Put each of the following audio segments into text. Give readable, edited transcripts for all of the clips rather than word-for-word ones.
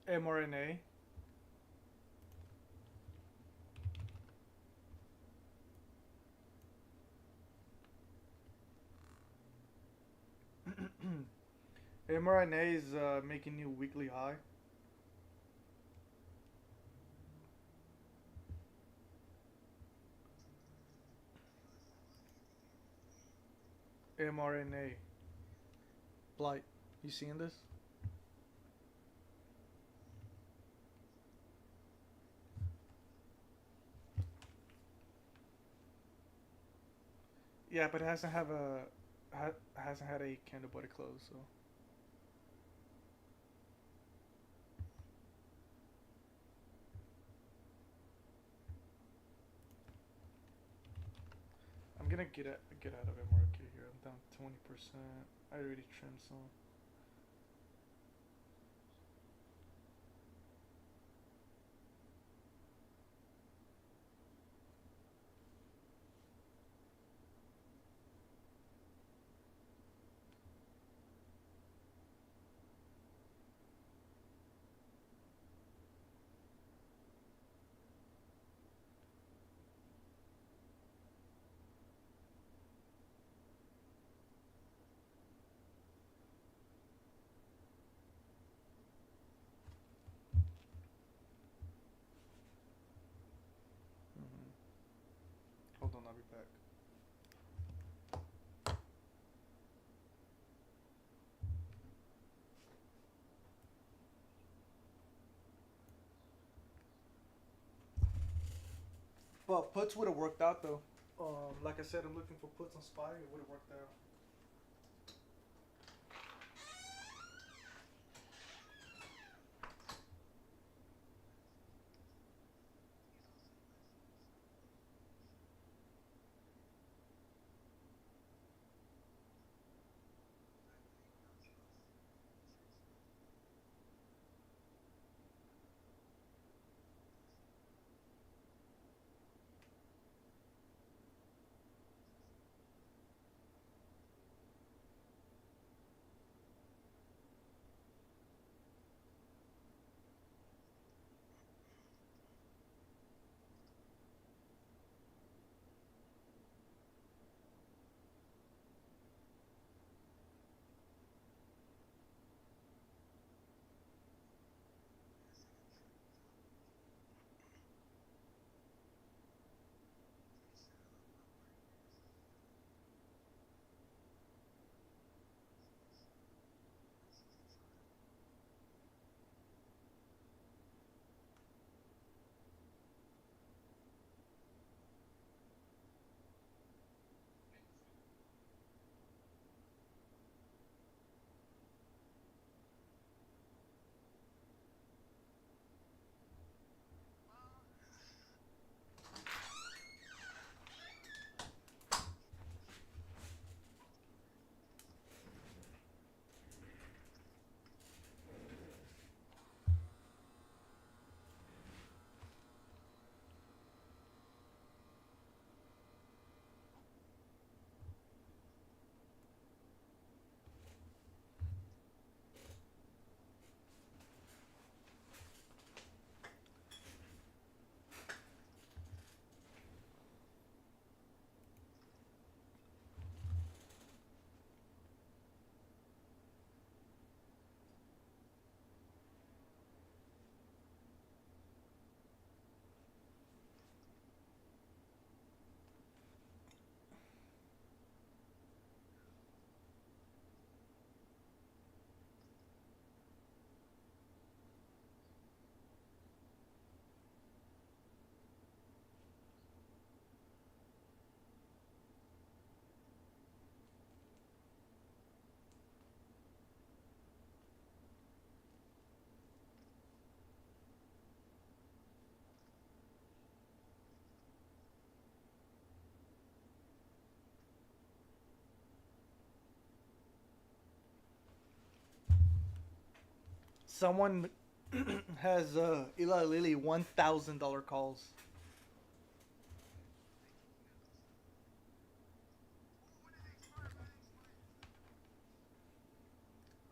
mRNA. mRNA is making new weekly high. mRNA. Blight. You seeing this? Yeah, but it hasn't had a candle body close, so I'm gonna get out of it market here. I'm down 20%. I already trimmed some. Mm-hmm. Hold on, I'll be back. But puts would have worked out though. Like I said, I'm looking for puts on SPY. It would have worked out. Someone has Eli Lilly $1,000 calls.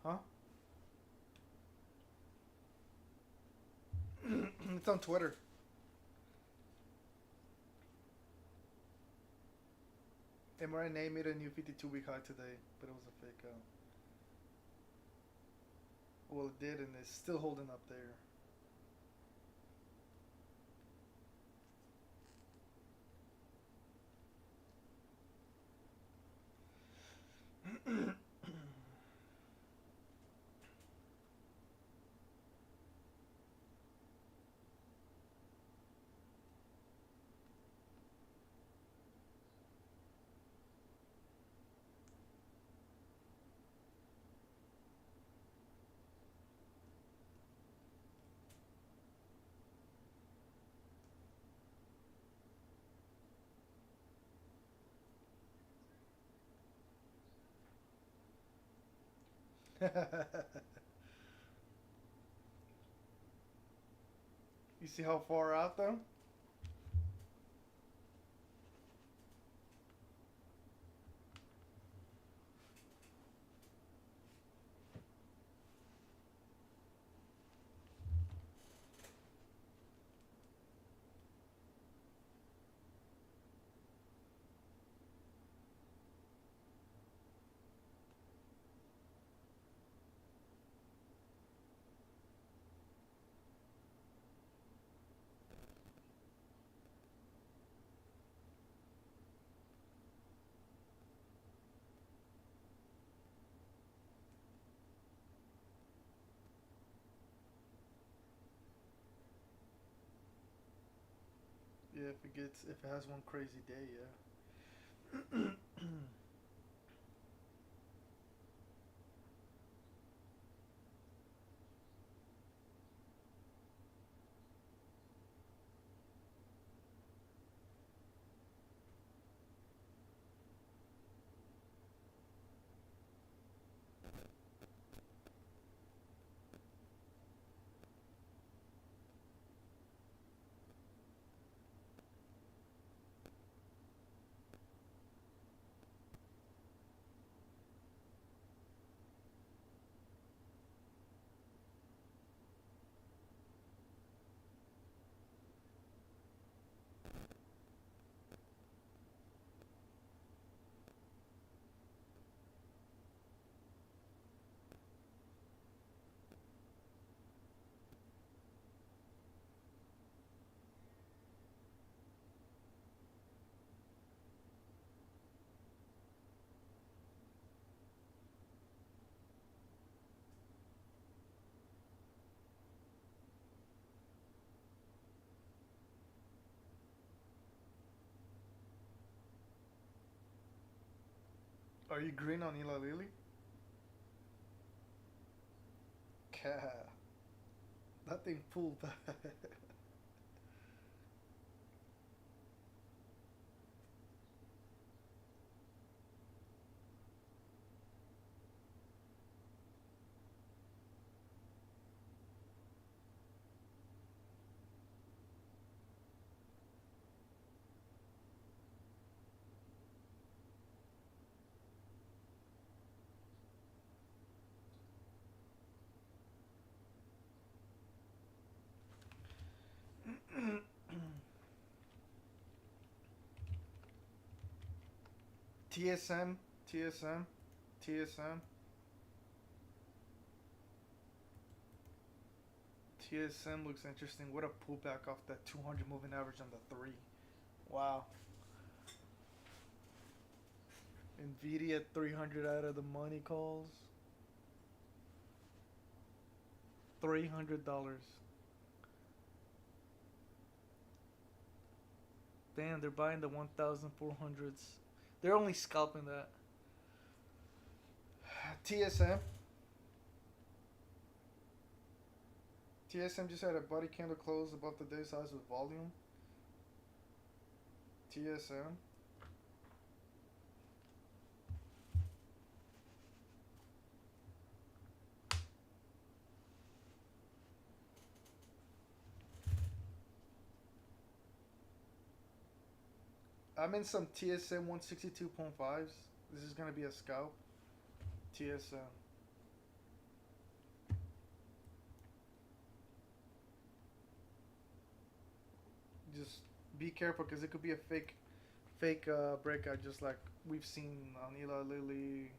Huh? It's on Twitter. mRNA made a new 52-week high today, but it was a fake out. Well, it did, and it's still holding up there. You see how far out though? Yeah, if it has one crazy day, yeah. Are you green on Eli Lilly? Cat. That thing pulled back. TSM, TSM, TSM, TSM looks interesting. What a pullback off that 200 moving average on the 3. Wow. Nvidia 300 out of the money calls. $300. Damn, they're buying the 1,400s. They're only scalping that. TSM. TSM just had a body candle close above the day size with volume. TSM. I'm in some TSM 162.5s. This is going to be a scalp. TSM. just be careful because it could be a fake breakout, just like we've seen on Eli Lilly,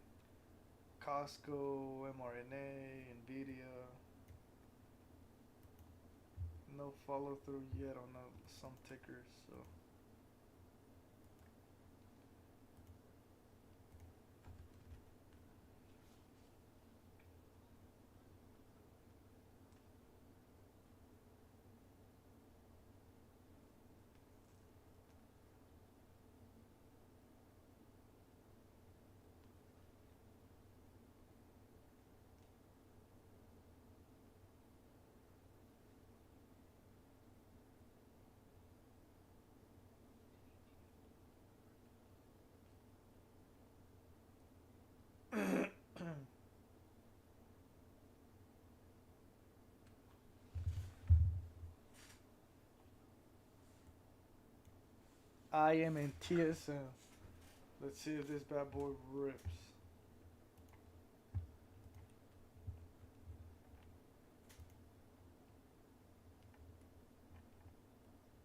Costco, mRNA, Nvidia. No follow through yet on some tickers. So I am in TSM. Let's see if this bad boy rips.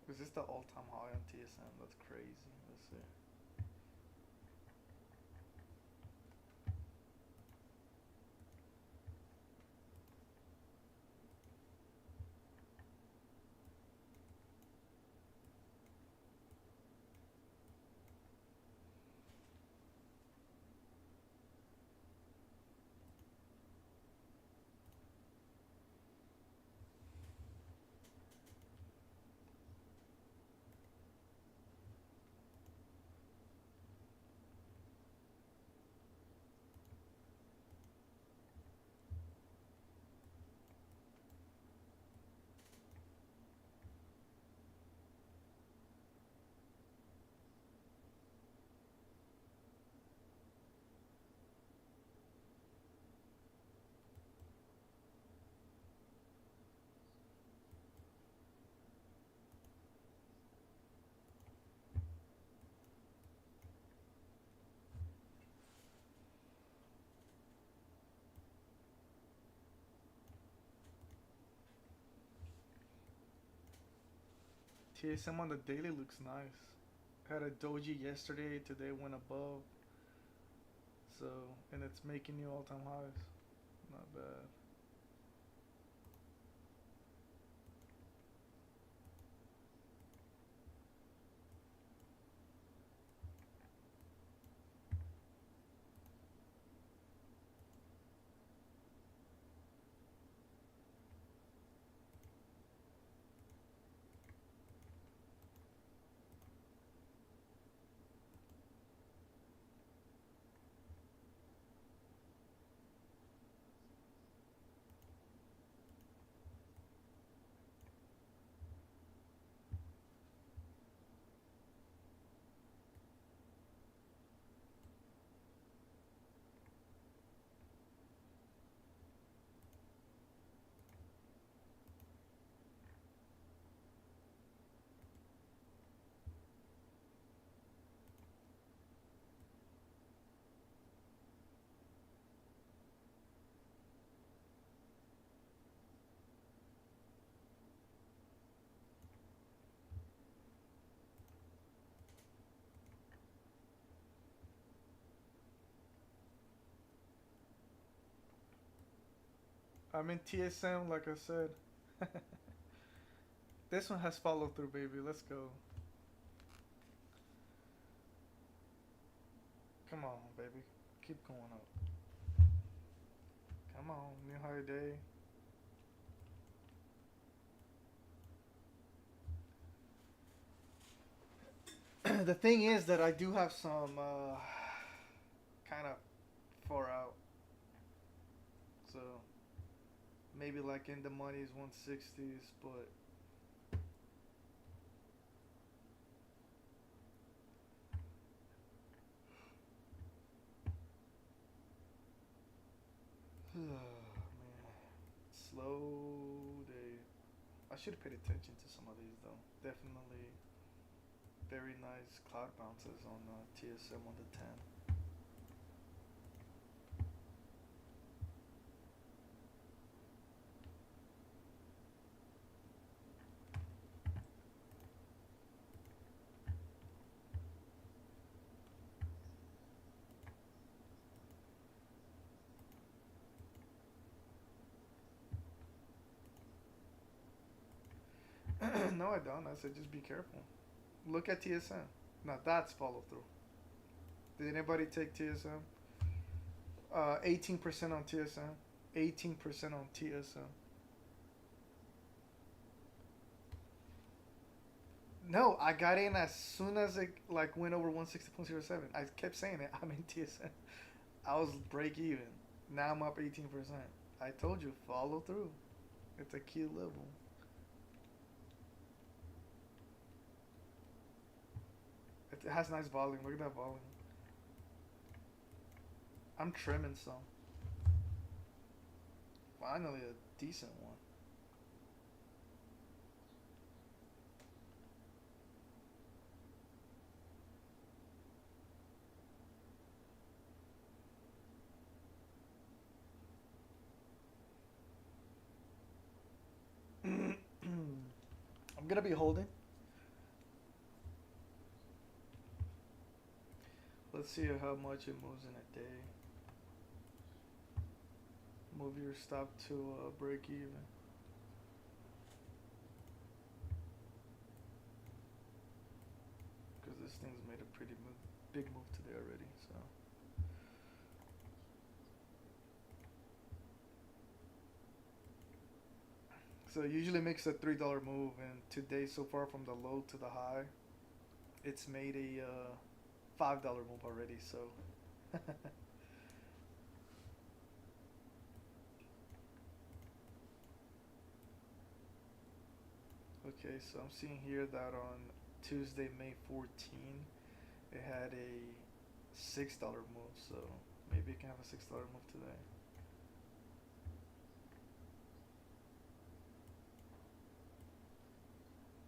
Is this the all-time high on TSM? That's crazy. Let's see. TSM on the daily looks nice. Had a doji yesterday. Today went above. So, and it's making new all-time highs. Not bad. I'm in TSM, like I said. This one has follow through, baby. Let's go. Come on, baby. Keep going up. Come on, new high day. The thing is that I do have some kind of far out. So maybe like in the money's 160s, but man, slow day. I should have paid attention to some of these though. Definitely very nice cloud bounces on TSM on the 10. No, I don't. I said just be careful. Look at TSM. Now that's follow through. Did anybody take TSM? 18% on TSM. 18% on TSM. No, I got in as soon as it like went over 160.07. I kept saying it. I'm in TSM. I was break even. Now I'm up 18%. I told you, follow through. It's a key level. It has nice volume. Look at that volume. I'm trimming some. Finally, a decent one. I'm gonna be holding. Let's see how much it moves in a day. Move your stop to break even. Because this thing's made a pretty big move today already. So it usually makes a $3 move, and today so far from the low to the high, it's made a $5 move already. So. Okay, so I'm seeing here that on Tuesday, May 14, it had a $6 move, so maybe it can have a $6 move today.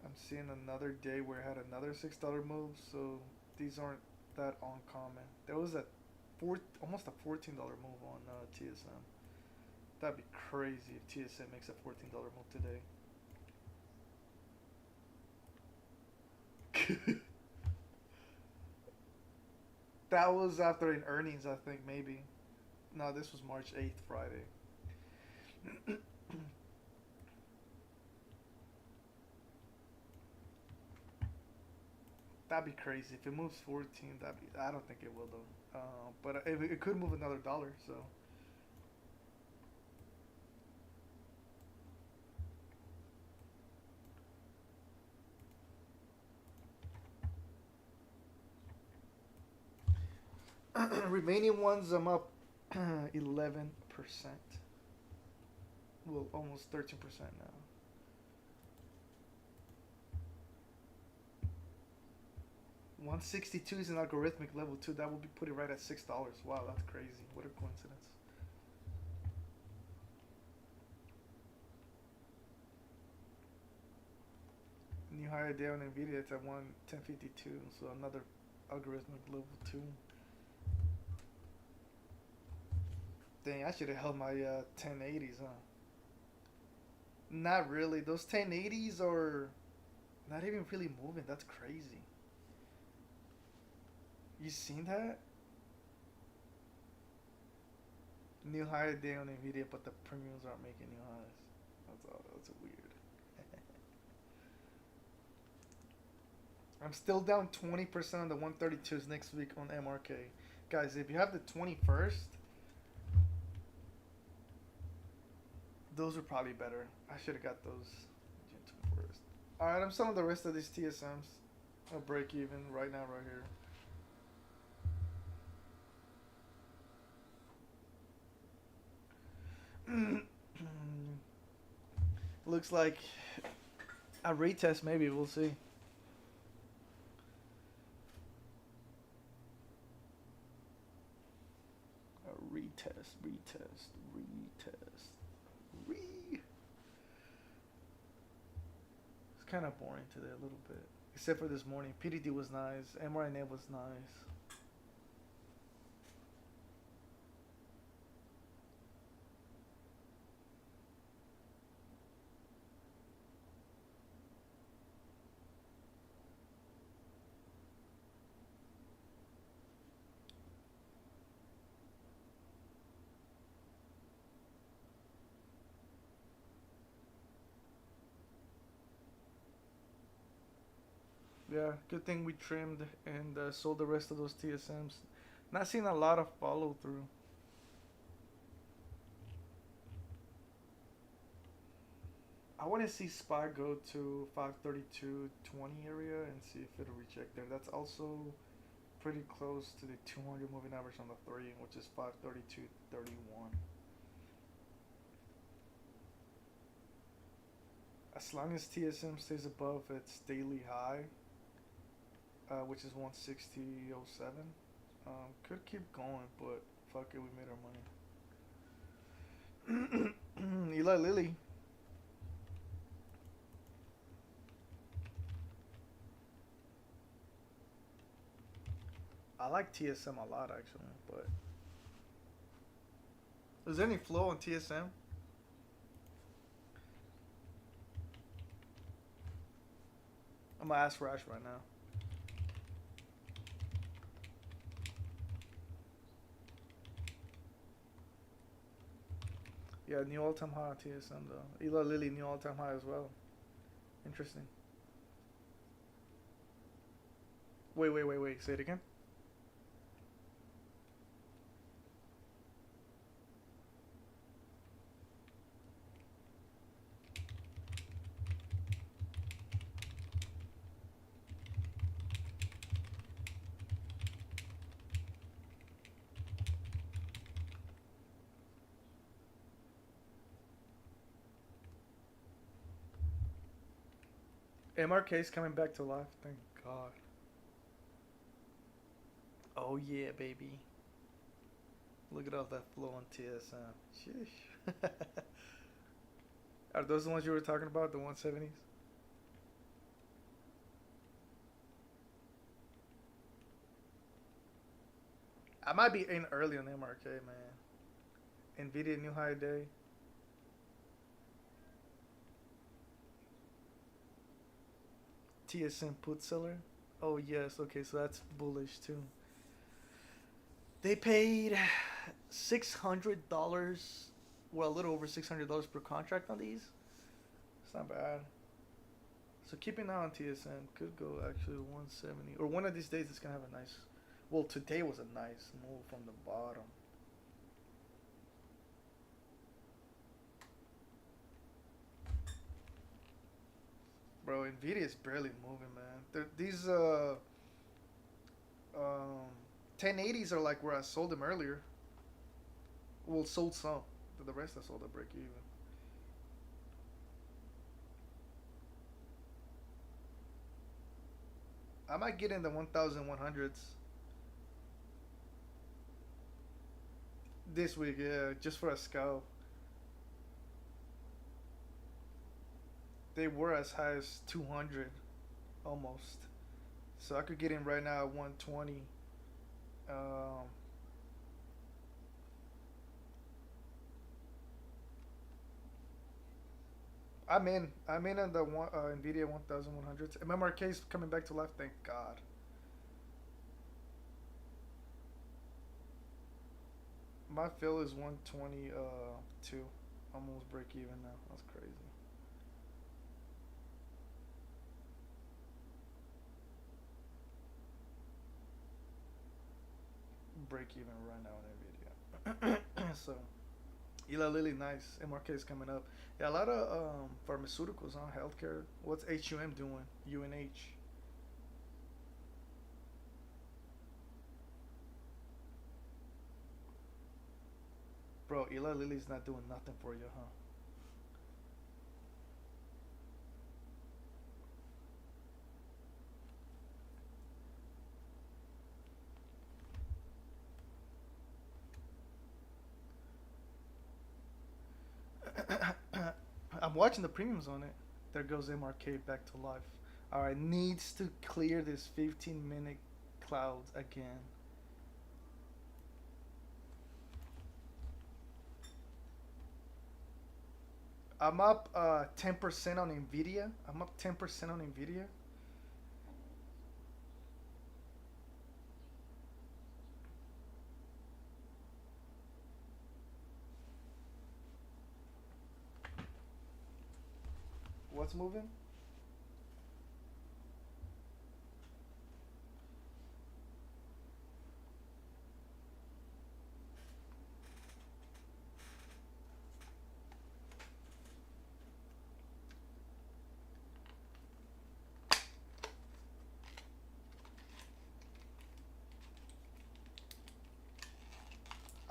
I'm seeing another day where it had another $6 move, so these aren't that uncommon. There was a almost a $14 move on TSM. That'd be crazy if TSM makes a $14 move today. That was after an earnings, I think, maybe. No, this was March 8th, Friday. That'd be crazy. If it moves 14, that'd be. I don't think it will, though. But it could move another dollar, so. Remaining ones, I'm up 11%. Well, almost 13% now. $162 is an algorithmic level too. That would be put it right at $6. Wow, that's crazy. What a coincidence. New higher day on Nvidia, it's at 1052. So another algorithmic level 2. Dang, I should have held my 1080s, huh? Not really. Those 1080s are not even really moving. That's crazy. You seen that? New higher day on Nvidia, but the premiums aren't making new highs. That's weird. I'm still down 20% on the 132s next week on MRK. Guys, if you have the 21st, those are probably better. I should have got those June 21st. Alright, I'm selling the rest of these TSMs. I'll break even right now, right here. Looks like a retest, maybe. We'll see. A retest. It's kind of boring today a little bit. Except for this morning. PDD was nice. MRNA was nice. Yeah, good thing we trimmed and sold the rest of those TSMs. Not seeing a lot of follow through. I want to see SPY go to 532.20 area and see if it'll reject there. That's also pretty close to the 200 moving average on the 3, which is 532.31. As long as TSM stays above its daily high, which is 160.07, could keep going, but fuck it, we made our money. Eli Lilly. I like TSM a lot actually, but is there any flow on TSM? I'm gonna ask Rash right now. Yeah, new all-time high on TSM though. Eli Lilly new all-time high as well. Interesting. Wait. Say it again. MRK's coming back to life. Thank God. Oh yeah, baby. Look at all that flow on TSM. Sheesh. Are those the ones you were talking about? The 170s? I might be in early on MRK, man. Nvidia new high day. TSM put seller. Oh yes, okay, so that's bullish too. They paid $600, well, a little over $600 per contract on these. It's not bad. So keep an eye on TSM. Could go actually 170, or one of these days it's gonna have a nice. Well, today was a nice move from the bottom. Bro, Nvidia is barely moving, man. These 1080s are like where I sold them earlier. Well, sold some. But the rest I sold at break even. I might get in the 1100s this week, yeah, just for a scalp. They were as high as 200 almost. So I could get in right now at 120. Um, I'm in on the Nvidia 1100s. MMRK is coming back to life. Thank God. My fill is 122. Almost break even now. That's crazy. Break even right now on Nvidia. So Eli Lilly, nice. MRK is coming up. Yeah, a lot of pharmaceuticals on healthcare. What's HUM doing? UNH. Bro, Eli Lilly's not doing nothing for you, huh? I'm watching the premiums on it. There goes MRK back to life. Alright, needs to clear this 15-minute clouds again. I'm up 10% on Nvidia. I'm up 10% on Nvidia. What's moving?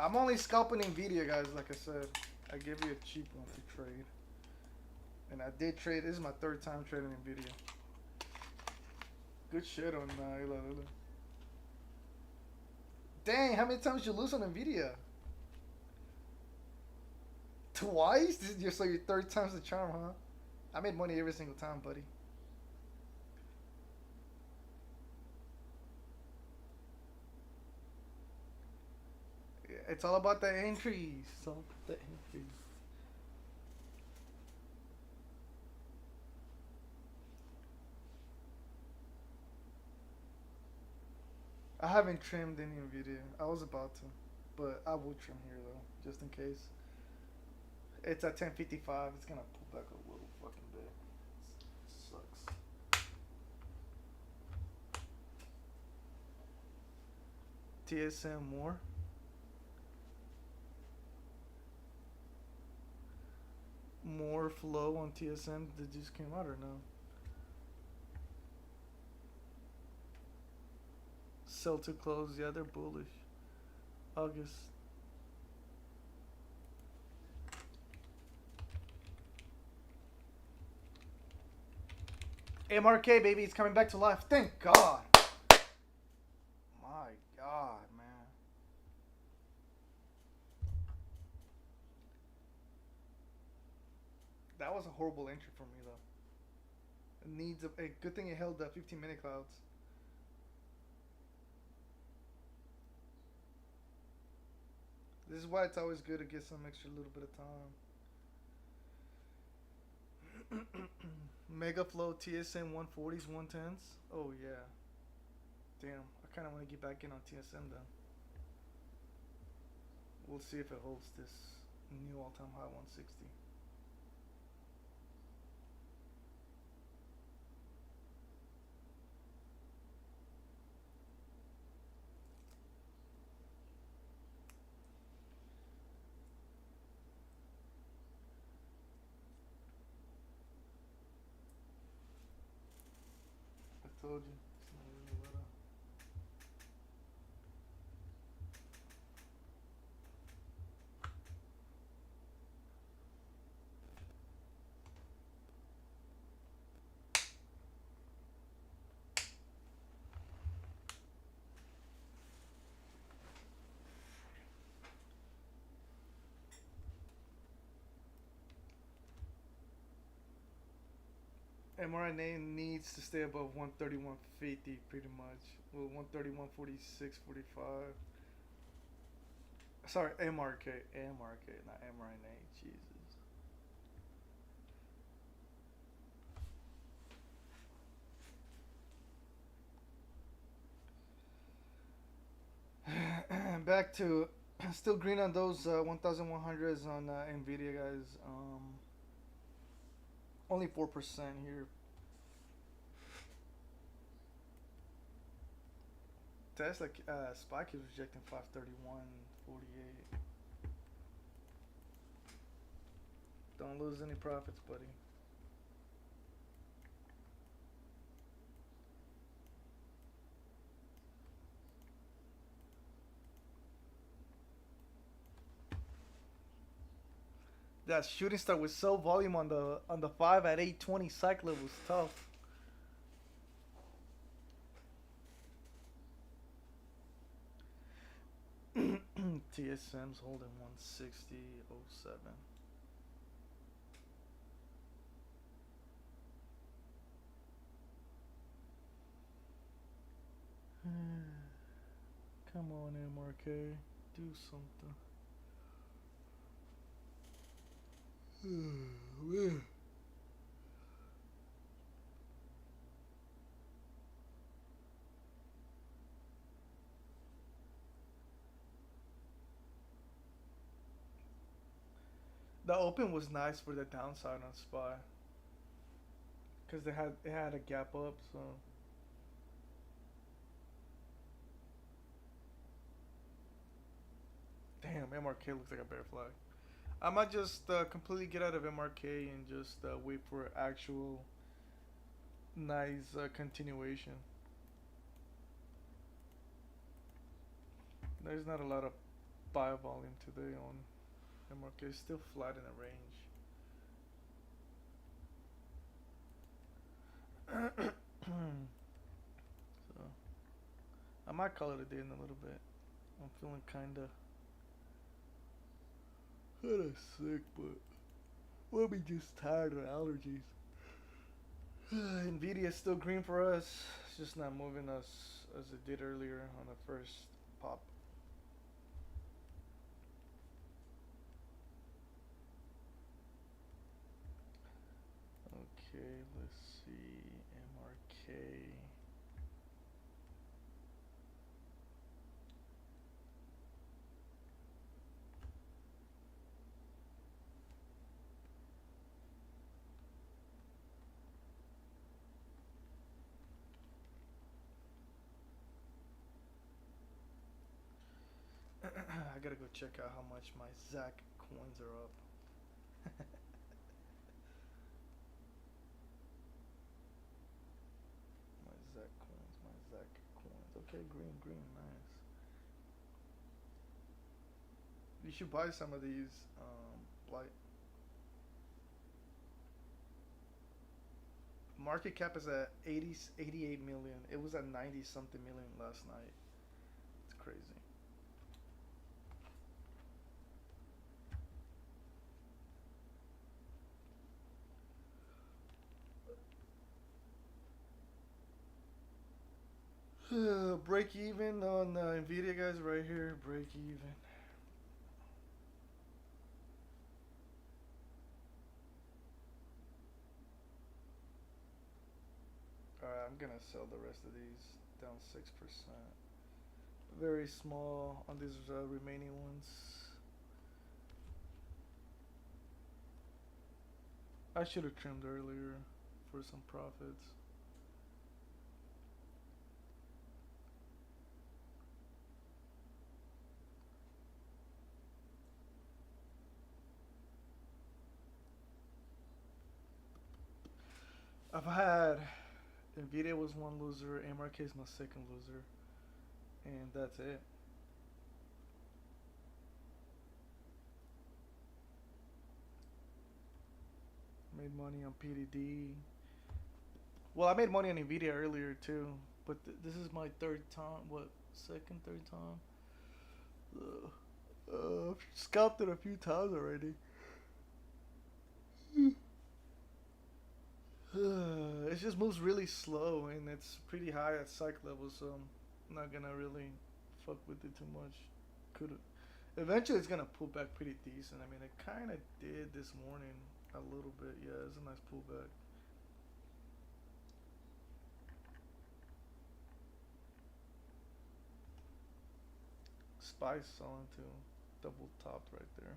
I'm only scalping Nvidia, guys. Like I said, I gave you a cheap one to trade, and I did trade. This is my third time trading Nvidia. Good shit on Ila Lila. Dang, how many times you lose on Nvidia? Twice? This is your third time's the charm, huh? I made money every single time, buddy. It's all about the entries. It's all about the entries. I haven't trimmed any Nvidia. I was about to, but I will trim here though, just in case. It's at 10:55. It's gonna pull back a little fucking bit. It sucks. TSM more flow on TSM that just came out or no? Sell to close. Yeah, they're bullish. August. MRK, baby, it's coming back to life. Thank God. My God, man. That was a horrible entry for me, though. It needs a good thing it held the 15-minute clouds. This is why it's always good to get some extra little bit of time. Mega Flow TSM 140s, 110s. Oh, yeah. Damn, I kind of want to get back in on TSM then. We'll see if it holds this new all-time high 160. I told you. It's not really let up. mRNA needs to stay above 131.50 pretty much. Well, 131.46, 45. Sorry, MRK, not mRNA. Jesus. Back to still green on those 1100s on Nvidia, guys. Only 4% here. Tesla Spike is rejecting 531.48. Don't lose any profits, buddy. That shooting star with sell volume on the 5 at 820 cycle was tough. TSM's holding 160.07. Come on, MRK, do something. The open was nice for the downside on SPY, because it had a gap up, so damn, MRK looks like a bear flag. I might just completely get out of MRK and just wait for actual nice continuation. There's not a lot of buy volume today on MRK. It's still flat in the range. So I might call it a day in a little bit. I'm feeling kinda sick, but maybe just tired of allergies. Nvidia is still green for us. It's just not moving us as it did earlier on the first pop. Okay, let's see. MRK. I gotta go check out how much my Zach coins are up. My Zach coins. Okay, green, nice. You should buy some of these. Blight. Market cap is at 88 million. It was at 90 something million last night. It's crazy. Break even on Nvidia, guys, right here. Break even. Alright, I'm gonna sell the rest of these down 6%. Very small on these remaining ones. I should have trimmed earlier for some profits. I've had Nvidia was one loser, MRK is my second loser, and that's it. Made money on PDD. Well, I made money on Nvidia earlier too, but this is my third time. What, second, third time? I've scalped it a few times already. It just moves really slow and it's pretty high at psych level, so I'm not gonna really fuck with it too much. Could eventually it's gonna pull back pretty decent. I mean, it kind of did this morning a little bit. Yeah, it's a nice pullback. Spice selling too, double topped right there.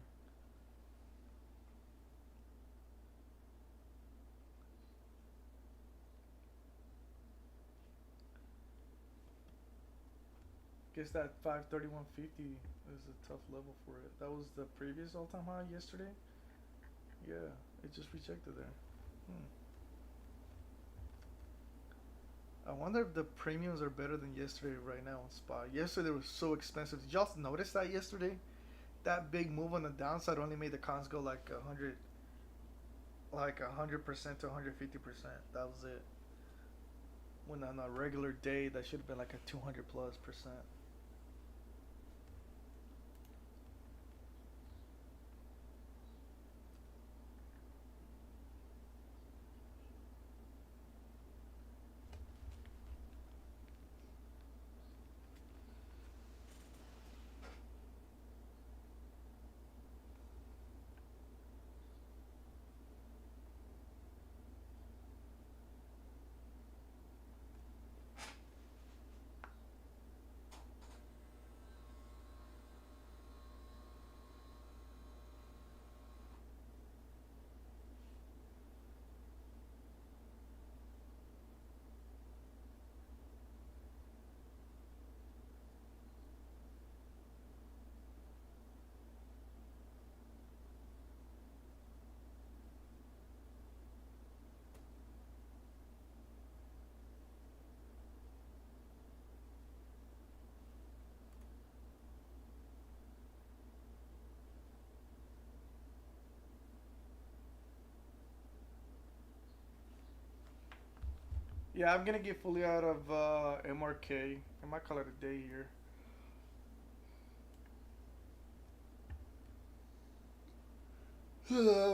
Guess that 531.50 is a tough level for it. That was the previous all-time high yesterday. Yeah, it just rejected there. I wonder if the premiums are better than yesterday right now on spot. Yesterday was so expensive. Did y'all notice that yesterday? That big move on the downside only made the cons go like 100% to 150%. That was it. When on a regular day, that should have been like a 200+%. Yeah, I'm gonna get fully out of MRK. I might call it a day here.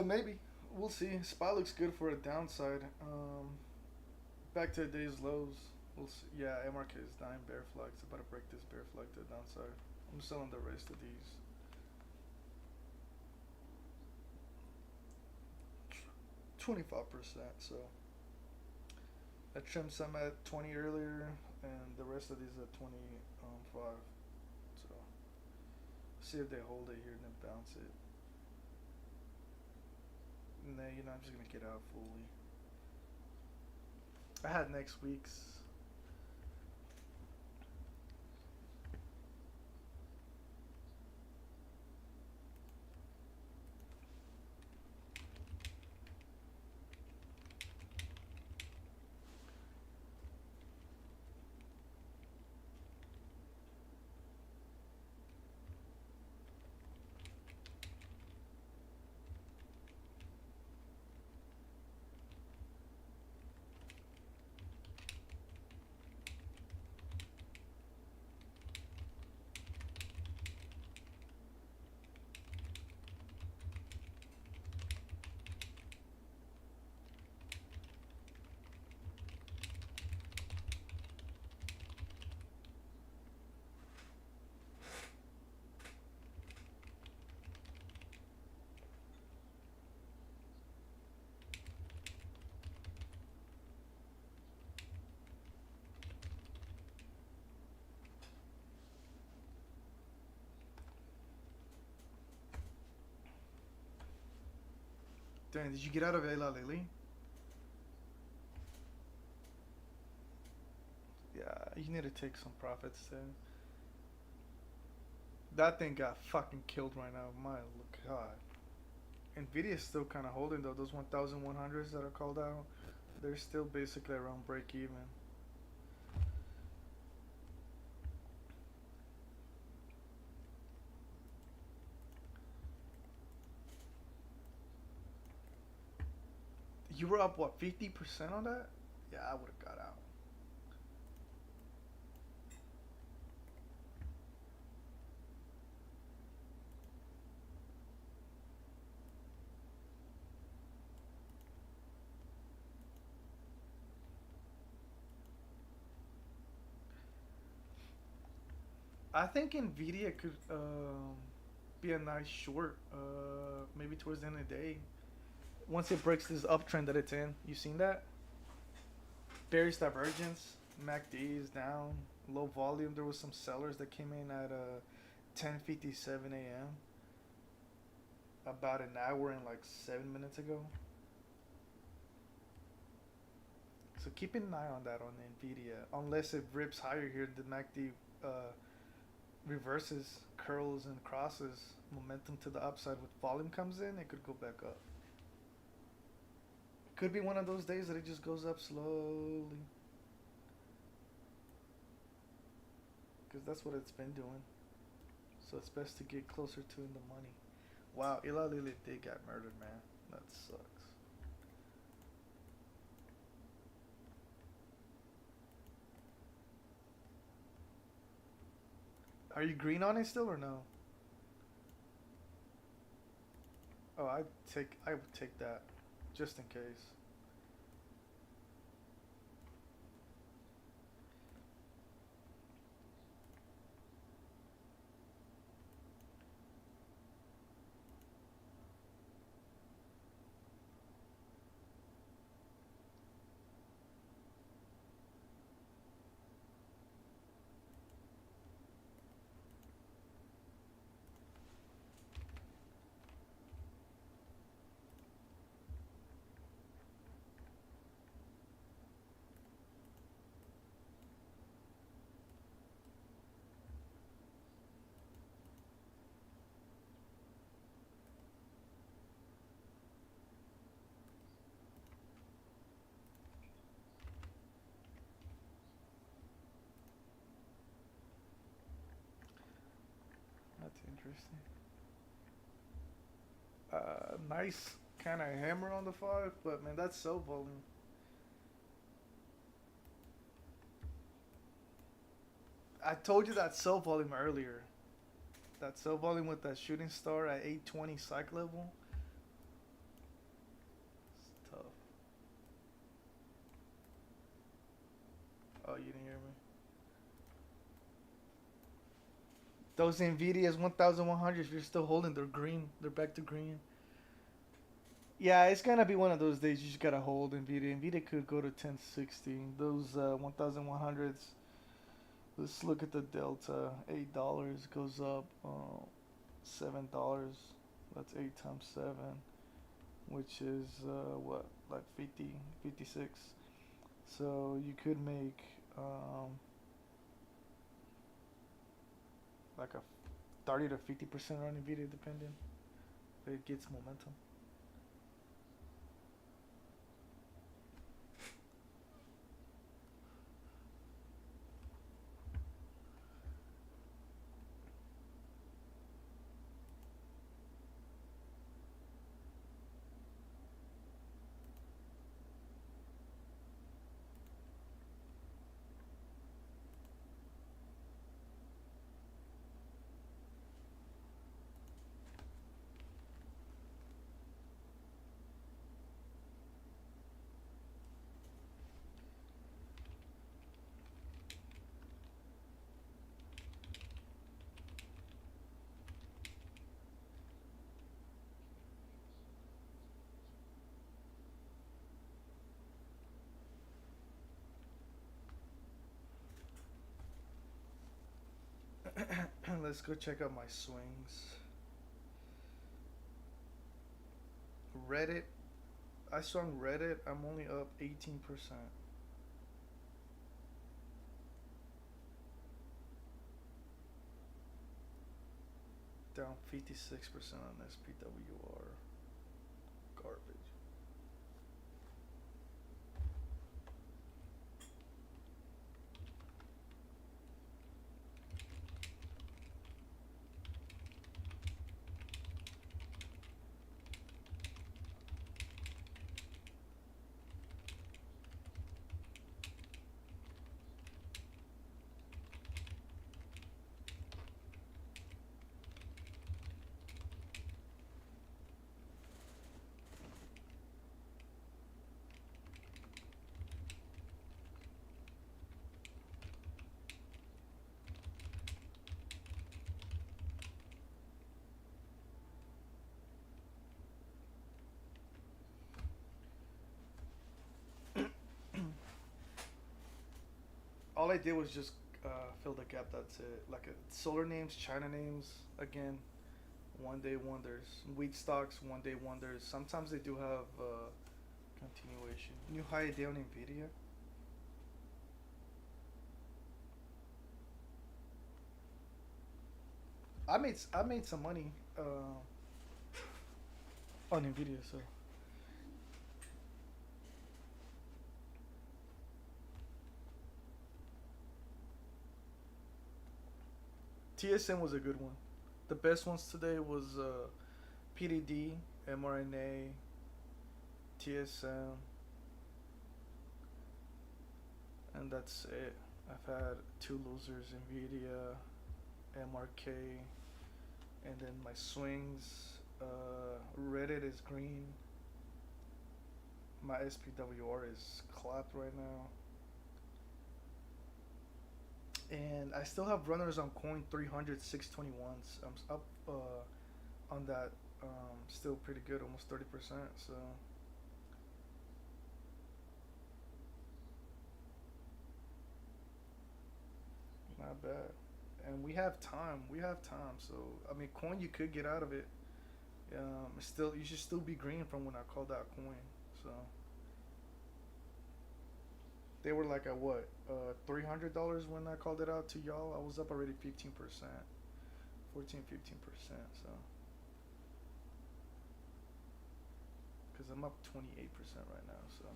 Maybe. We'll see. SPY looks good for a downside. Back to today's lows. We'll see. Yeah, MRK is dying bear flag. It's about to break this bear flag to the downside. I'm selling the rest of these. 25%. So I trimmed some at 20 earlier, and the rest of these at 25. So see if they hold it here and then bounce it. Nah, I'm just gonna get out fully. I had next week's. Dang, did you get out of Ela Lily? Yeah, you need to take some profits then. That thing got fucking killed right now. My god. Nvidia's still kind of holding though. Those 1100s that are called out, they're still basically around break even. You were up what, 50% on that? Yeah, I would have got out. I think Nvidia could be a nice short. Maybe towards the end of the day, once it breaks this uptrend that it's in. You seen that? Bearish divergence. MACD is down. Low volume. There was some sellers that came in at 10:57 a.m. about an hour and like 7 minutes ago. So keep an eye on that on Nvidia. Unless it rips higher here, the MACD reverses, curls, and crosses momentum to the upside with volume comes in, it could go back up. Could be one of those days that it just goes up slowly. Because that's what it's been doing. So it's best to get closer to in the money. Wow, Eli Lilly did get murdered, man. That sucks. Are you green on it still or no? Oh, I would take that just in case. That's interesting. Nice kind of hammer on the five, but man, that's so volume. I told you that sell volume earlier. That sell volume with that shooting star at 820 psych level. It's tough. Oh, you didn't hear me. Those Nvidias 1100s, you're still holding. They're green. They're back to green. Yeah, it's gonna be one of those days. You just gotta hold Nvidia. Nvidia could go to 1060. Those 1100s. Let's look at the delta. $8 goes up. $7. That's 8 times 7, which is what, like 50, 56. So you could make like a 30 to 50% on Nvidia, depending if it gets momentum. Let's go check out my swings. Reddit. I swung Reddit. I'm only up 18%. Down 56% on SPWR. Garbage. All I did was just fill the gap. That's it. Like solar names, China names. Again, one day wonders. Wheat stocks, one day wonders. Sometimes they do have continuation. New high day on Nvidia. I made some money on Nvidia. So TSM was a good one. The best ones today was PDD, mRNA, TSM, and that's it. I've had two losers: Nvidia, MRK, and then my swings. Reddit is green. My SPWR is clapped right now. And I still have runners on coin 300 621s. I'm up on that. Still pretty good, almost 30%. So not bad. And we have time. We have time. So I mean, coin you could get out of it. Still you should still be green from when I called that coin. So they were like at what, $300 when I called it out to y'all. I was up already 15%, 14, 15%. So because I'm up 28% right now. So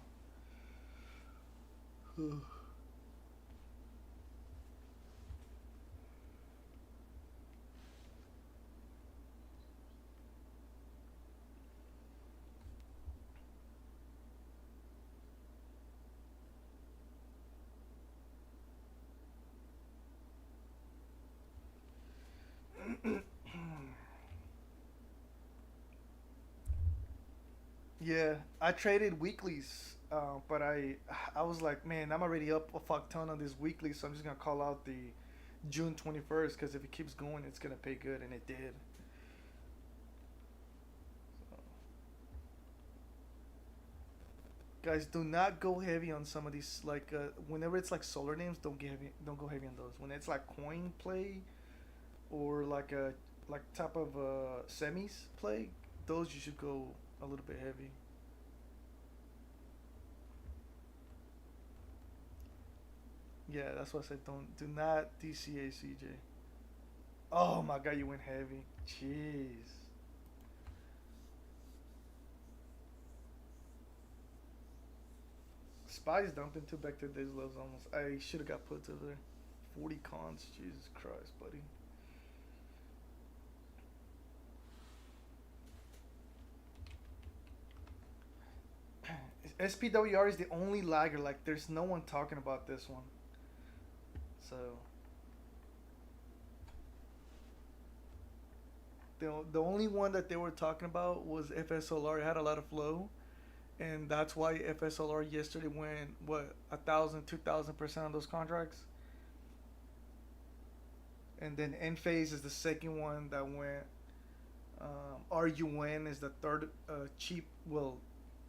Yeah, I traded weeklies, but I was like, man, I'm already up a fuck ton on this weekly, so I'm just gonna call out the June 21st because if it keeps going, it's gonna pay good, and it did. So, guys, do not go heavy on some of these. Like, whenever it's like solar names, don't get heavy. Don't go heavy on those. When it's like coin play or like a like type of semis play, those you should go a little bit heavy. Yeah, that's what I said. Do not DCA CJ. Oh my god, you went heavy. Jeez. Spies dumped into back to days lows almost. I should have got put to there. 40 cons. Jesus Christ, buddy. SPWR is the only lagger. Like, there's no one talking about this one. So, the only one that they were talking about was FSLR. It had a lot of flow. And that's why FSLR yesterday went, what, 1,000, 2,000% on those contracts? And then N phase is the second one that went. RUN is the third cheap, well,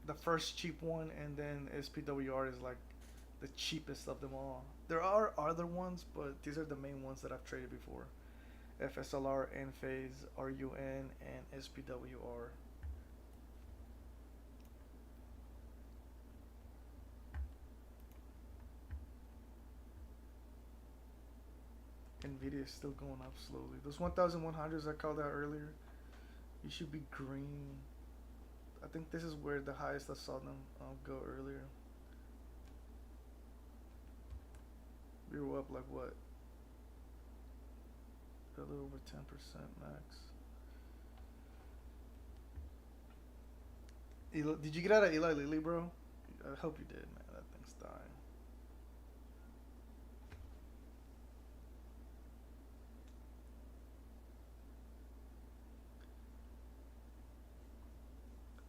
the first cheap one, and then SPWR is like the cheapest of them all. There are other ones, but these are the main ones that I've traded before: FSLR, N phase, RUN, and SPWR. Nvidia is still going up slowly. Those 1,100s I called out earlier, you should be green. I think this is where the highest I saw them go earlier. We were up like what? A little over 10% max. Did you get out of Eli Lilly, bro? I hope you did, man. That thing's dying.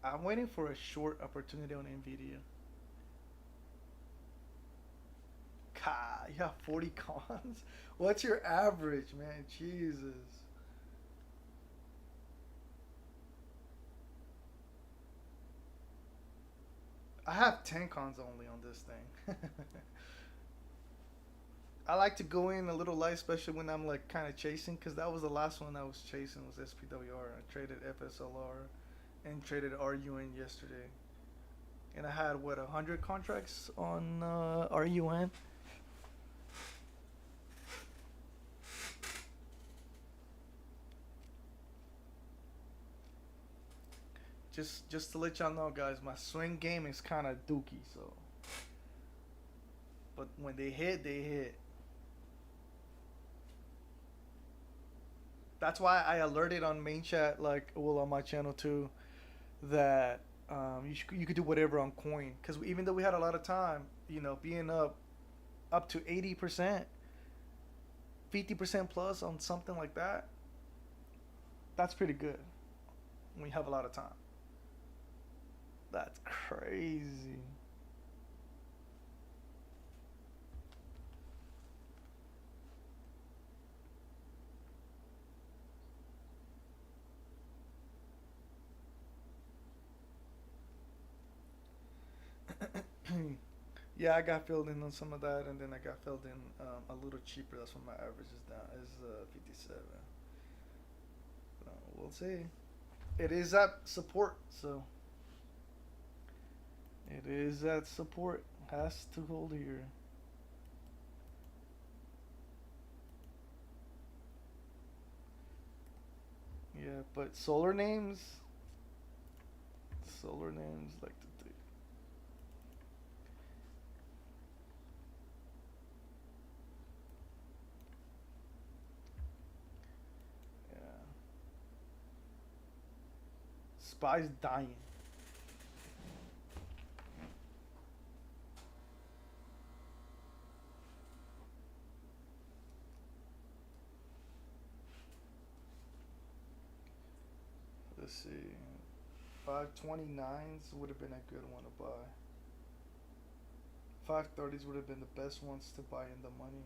I'm waiting for a short opportunity on Nvidia. God, you have 40 cons? What's your average, man? Jesus. I have 10 cons only on this thing. I like to go in a little light, especially when I'm like kind of chasing, because that was the last one I was chasing was SPWR. I traded FSLR and traded RUN yesterday, and I had what 100 contracts on RUN. Just to let y'all know, guys, my swing game is kind of dookie. So, but when they hit, they hit. That's why I alerted on main chat, like, well, on my channel too, that you could do whatever on coin, because even though we had a lot of time, being up to 80%, 50% plus on something like that, that's pretty good when you have a lot of time. That's crazy. Yeah, I got filled in on some of that, and then I got filled in a little cheaper. That's what my average is down. Is 57. We'll see. It is at support, so it is at support. Has to hold here. Yeah, but solar names like to do. Yeah, Spy's dying. Let's see. 529s would have been a good one to buy. 530s would have been the best ones to buy in the money.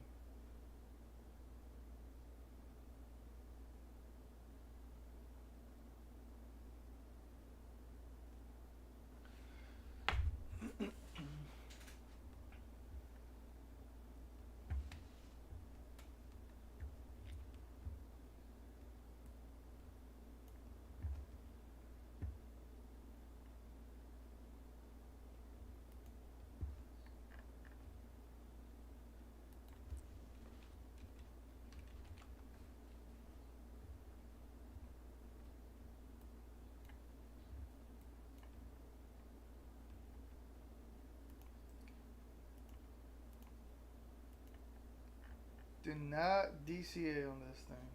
Do not DCA on this thing.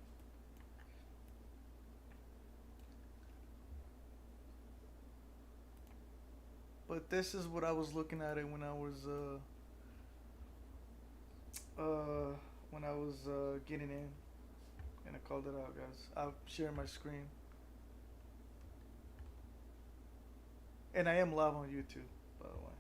But this is what I was looking at it when I was getting in, and I called it out, guys. I'll share my screen, and I am live on YouTube, by the way.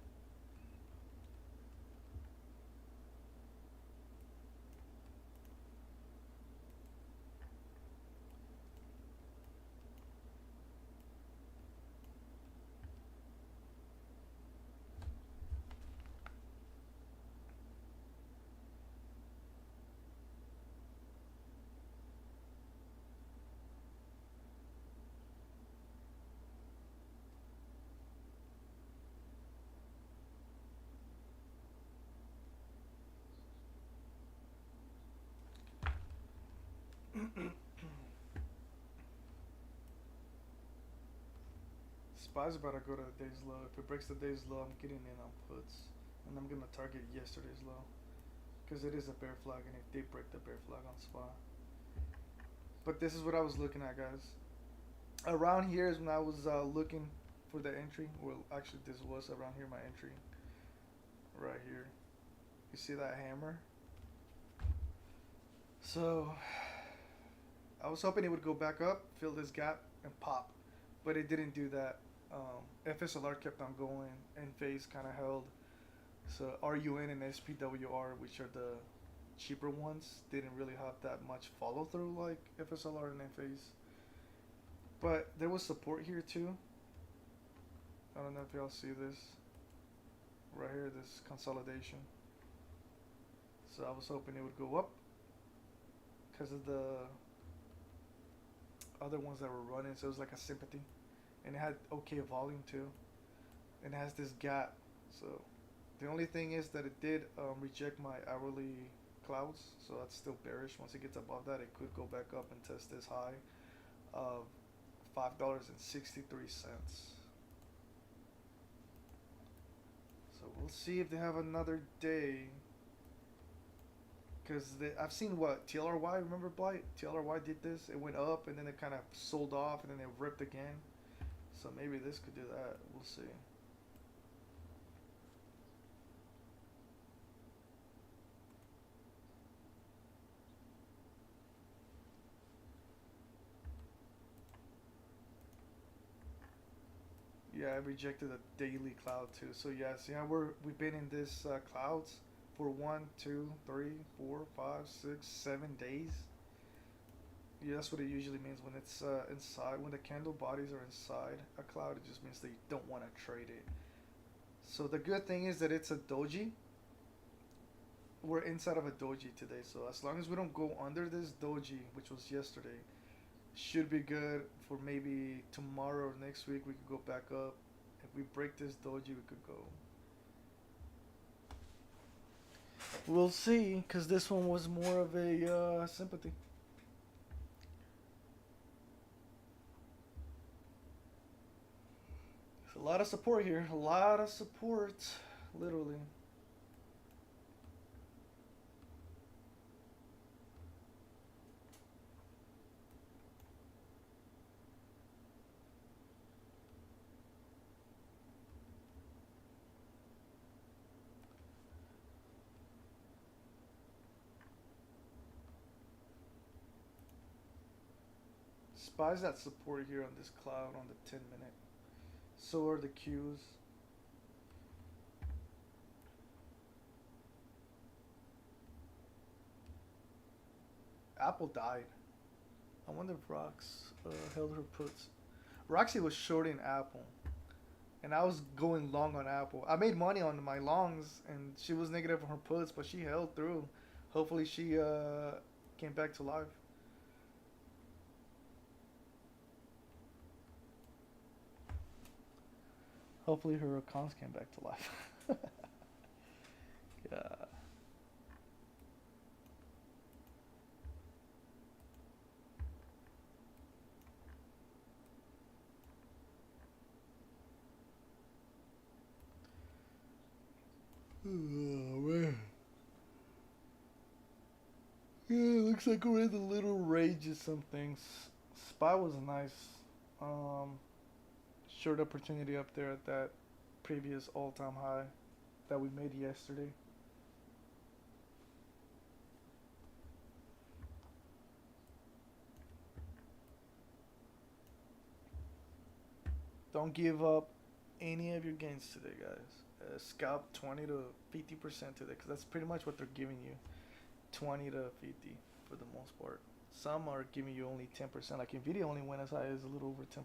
Spy's about to go to the day's low. If it breaks the day's low, I'm getting in on puts, and I'm gonna target yesterday's low, because it is a bear flag, and if they break the bear flag on Spy. But this is what I was looking at, guys. Around here is when I was looking for the entry. Well, actually, this was around here my entry. Right here. You see that hammer? So, I was hoping it would go back up, fill this gap, and pop. But it didn't do that. FSLR kept on going, and phase kind of held. So RUN and SPWR, which are the cheaper ones, didn't really have that much follow through like FSLR and phase. But there was support here too. I don't know if y'all see this right here, this consolidation. So I was hoping it would go up because of the other ones that were running. So it was like a sympathy, and it had okay volume too, and it has this gap. So the only thing is that it did reject my hourly clouds, so that's still bearish. Once it gets above that, it could go back up and test this high of $5.63. So we'll see if they have another day. Because I've seen what TLRY, remember Blight? TLRY did this. It went up and then it kind of sold off and then it ripped again. So maybe this could do that. We'll see. Yeah, I rejected a daily cloud too. So yeah, see how we've been in this clouds for 1, 2, 3, 4, 5, 6, 7 days. Yeah, that's what it usually means when it's inside. When the candle bodies are inside a cloud, it just means that you don't want to trade it. So the good thing is that it's a doji. We're inside of a doji today, so as long as we don't go under this doji, which was yesterday, should be good for maybe tomorrow or next week. We could go back up. If we break this doji, we could go. We'll see, because this one was more of a sympathy. There's a lot of support here. A lot of support, literally. Spies that support here on this cloud on the 10 minute. So are the Qs. Apple died. I wonder if Rox held her puts. Roxy was shorting Apple, and I was going long on Apple. I made money on my longs, and she was negative on her puts, but she held through. Hopefully, she came back to life. Hopefully, her accounts came back to life. Yeah. Oh man. Yeah, looks like we're in the little range of some things. Spy was nice. Um, Short opportunity up there at that previous all-time high that we made yesterday. Don't give up any of your gains today, guys. Scalp 20 to 50% today, because that's pretty much what they're giving you. 20 to 50 for the most part. Some are giving you only 10%. Like Nvidia only went as high as a little over 10%.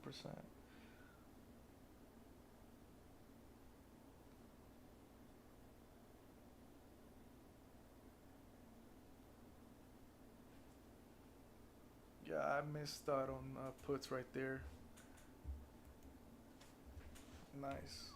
Yeah, I missed out on puts right there. Nice.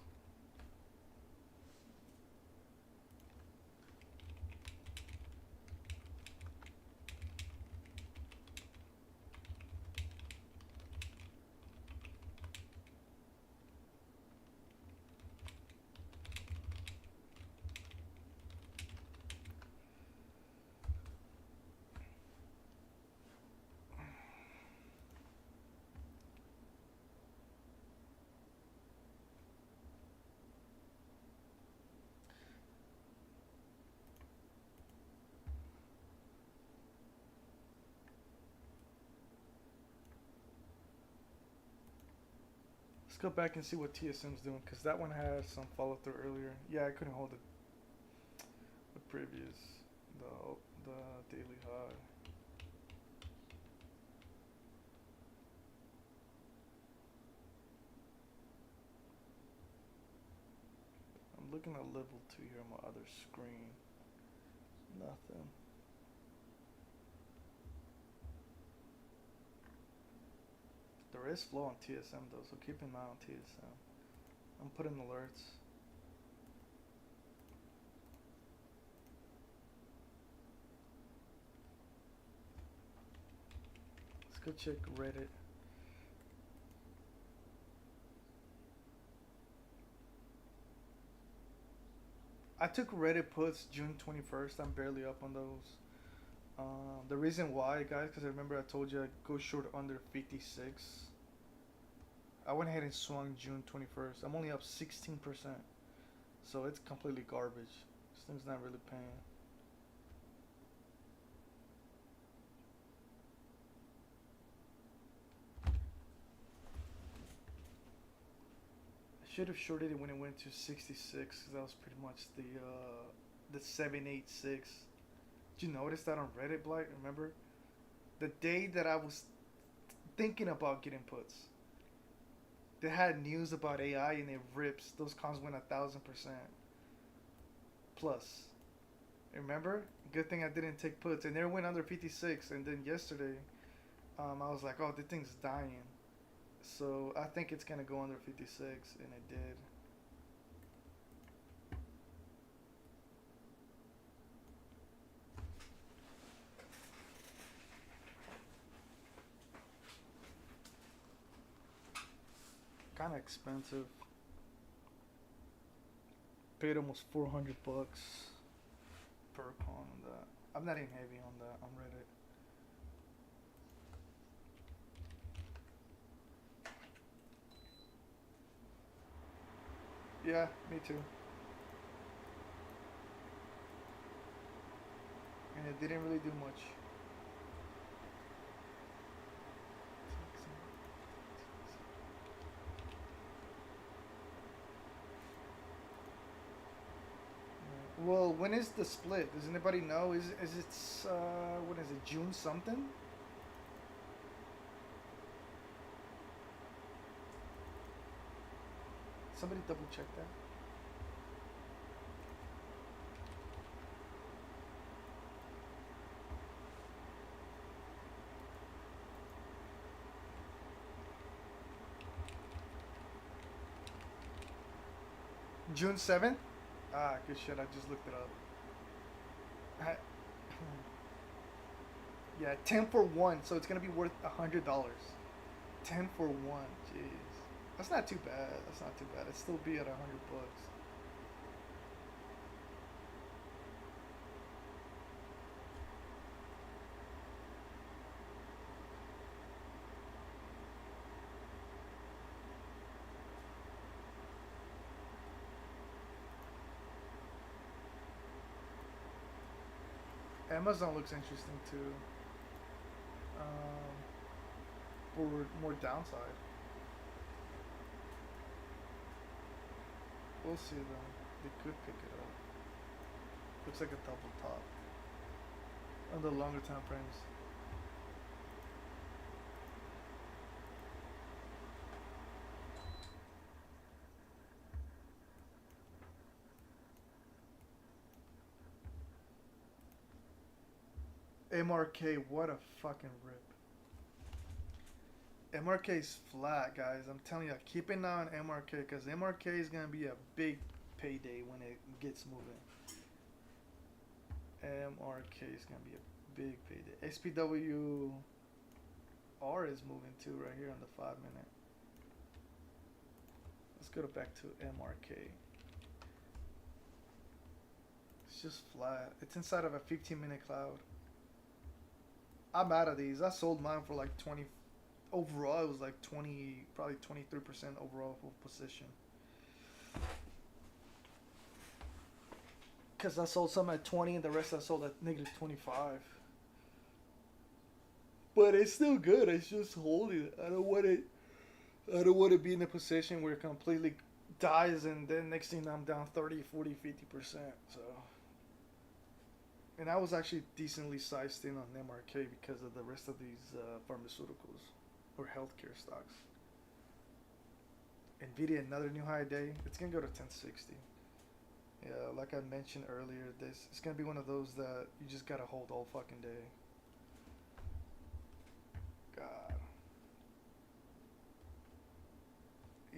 Let's go back and see what TSM's doing, because that one had some follow through earlier. Yeah, I couldn't hold the previous, the daily high. I'm looking at level 2 here on my other screen. Nothing. There is flow on TSM though, so keep an eye on TSM. I'm putting alerts. Let's go check Reddit. I took Reddit puts June 21st. I'm barely up on those. The reason why, guys, because I remember I told you I'd go short under 56. I went ahead and swung June 21st. I'm only up 16%. So it's completely garbage. This thing's not really paying. I should have shorted it when it went to 66, because that was pretty much the 786. Did you notice that on Reddit, Blight? Remember? The day that I was thinking about getting puts, they had news about AI and it rips. Those cons went 1,000% plus. Remember? Good thing I didn't take puts, and they went under 56. And then yesterday, I was like, "Oh, this thing's dying." So I think it's gonna go under 56, and it did. Kind of expensive. Paid almost 400 bucks per con on that. I'm not even heavy on that on Reddit. Yeah, me too. And it didn't really do much. when is the split? Does anybody know? Is it what is it, June something? Somebody double check that. June 7th? Ah, good shit. I just looked it up. I, yeah, 10 for 1, so it's going to be worth $100. 10 for 1. Jeez. That's not too bad. That's not too bad. It'd still be at $100. Amazon looks interesting too. Um, for more downside. We'll see though. They could pick it up. Looks like a double top on the longer time frames. MRK, what a fucking rip. MRK's flat, guys. I'm telling you, keep an eye on MRK because MRK is gonna be a big payday when it gets moving. MRK is gonna be a big payday. SPWR is moving too right here on the 5-minute. Let's go back to MRK. It's just flat. It's inside of a 15-minute cloud. I'm out of these. I sold mine for like 20. Overall, it was like 20, probably 23% overall position. Because I sold some at 20 and the rest I sold at negative 25. But it's still good. It's just holding it. I don't want to be in a position where it completely dies and then next thing I'm down 30, 40, 50%. So. And I was actually decently sized in on MRK because of the rest of these pharmaceuticals or healthcare stocks. Nvidia, another new high day. It's going to go to 1060. Yeah, like I mentioned earlier, it's going to be one of those that you just got to hold all fucking day. God.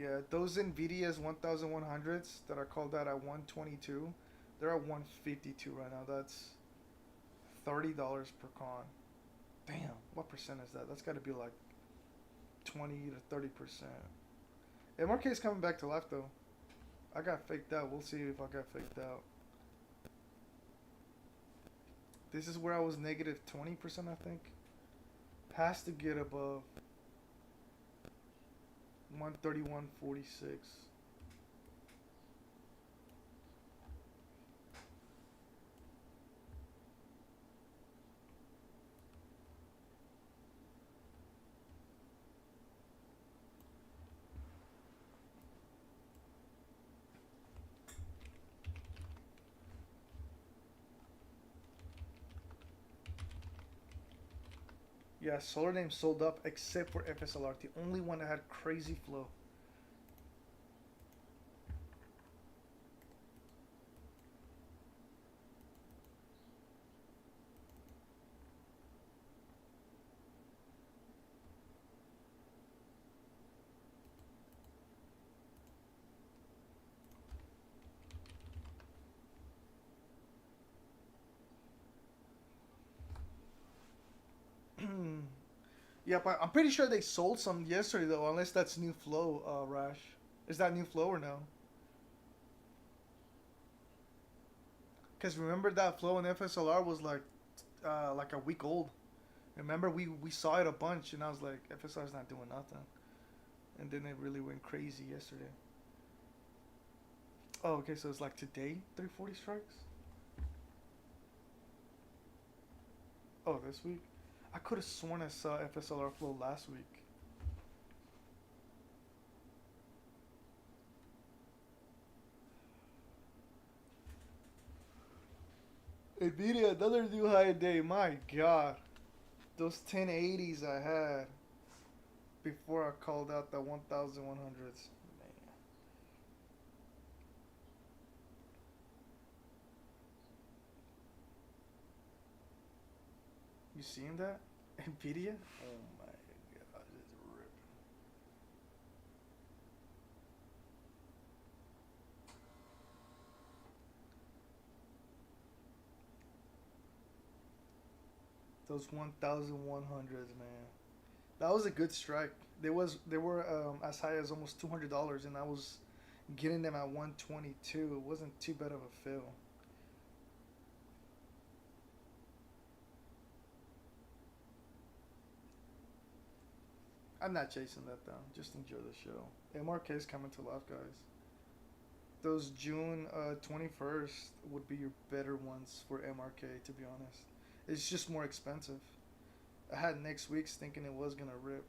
Yeah, those Nvidia's 1100s that are called out at 122, they're at 152 right now. That's $30 per con. Damn, what percent is that? That's got to be like 20 to 30%. MRK is coming back to life though. I got faked out. We'll see if I got faked out. This is where I was negative 20%, I think. Has to get above 131.46. Yeah, Solar Name sold up except for FSLR, the only one that had crazy flow. Yeah, but I'm pretty sure they sold some yesterday though, unless that's new flow, Rash. Is that new flow or no? Because remember that flow in FSLR was like a week old. Remember we saw it a bunch, and I was like, FSR's not doing nothing. And then it really went crazy yesterday. Oh, okay, so it's like today, 340 strikes? Oh, this week? I could have sworn I saw FSLR flow last week. Nvidia, another new high day. My God, those 1080s I had before I called out the 1100s. Man, you seen that? Nvidia? Oh my God, it's ripping. Those 1100s, man. That was a good strike. They were as high as almost $200, and I was getting them at 122. It wasn't too bad of a fill. I'm not chasing that though. Just enjoy the show. MRK is coming to life, guys. Those June 21st would be your better ones for MRK, to be honest. It's just more expensive. I had next week's thinking it was gonna rip.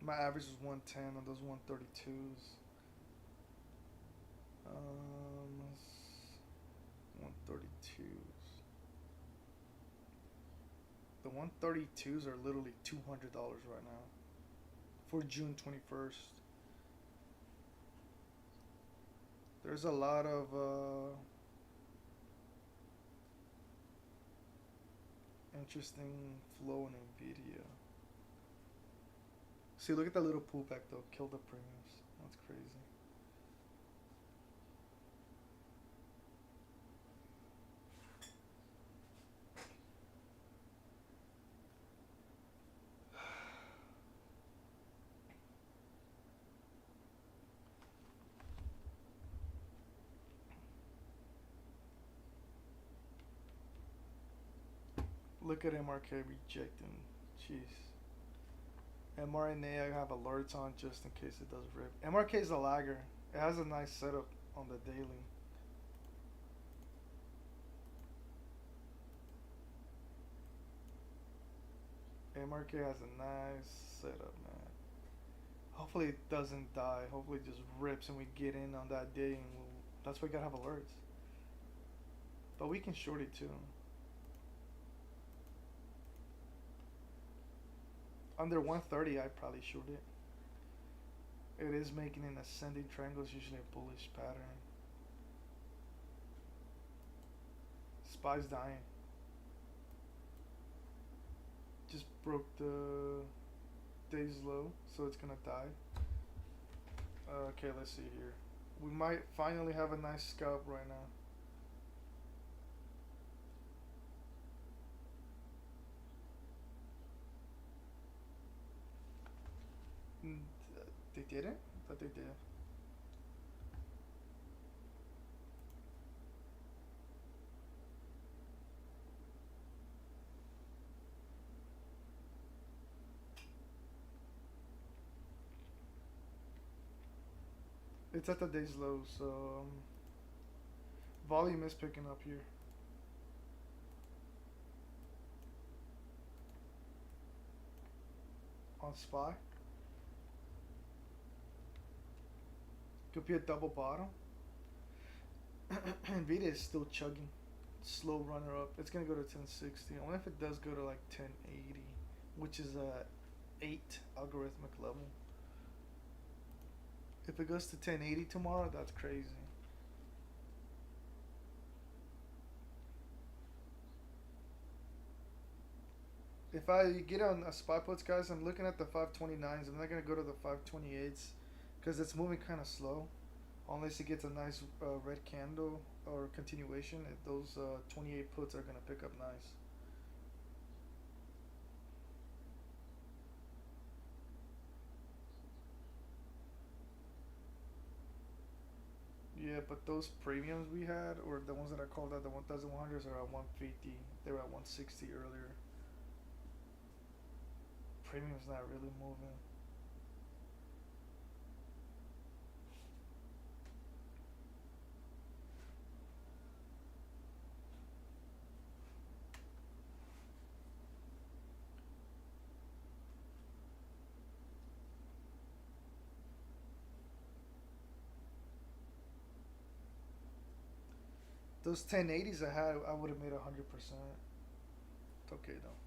My average was 110 on those 132s. 132s. The 132s are literally $200 right now for June 21st. There's a lot of interesting flow in Nvidia. See, look at that little pullback though. Kill the premiums. That's crazy. Look at MRK rejecting. Jeez. mRNA I have alerts on just in case it does rip. MRK is a lagger. It has a nice setup on the daily. MRK has a nice setup, man. Hopefully it doesn't die. Hopefully it just rips and we get in on that day, and that's why we gotta have alerts. But we can short it too. Under 130, I probably short it. It is making an ascending triangle. It's usually a bullish pattern. Spy's dying. Just broke the day's low, so it's gonna die. Okay, let's see here. We might finally have a nice scalp right now. They didn't? I thought they did. It's at the day's low, so volume is picking up here. On SPY. Could be a double bottom. Nvidia is still chugging. Slow runner up. It's gonna go to 1060. I wonder if it does go to like 1080, which is a 8 algorithmic level. If it goes to 1080 tomorrow, that's crazy. If I get on a spy puts, guys, I'm looking at the 529s. I'm not gonna go to the 528s because it's moving kind of slow. Unless it gets a nice red candle or continuation, those 28 puts are gonna pick up nice. Yeah, but those premiums we had, or the ones that I called out, the 1100s, are at 150. They were at 160 earlier. Premium's not really moving. Those 1080s I had, I would have made 100%. It's okay though.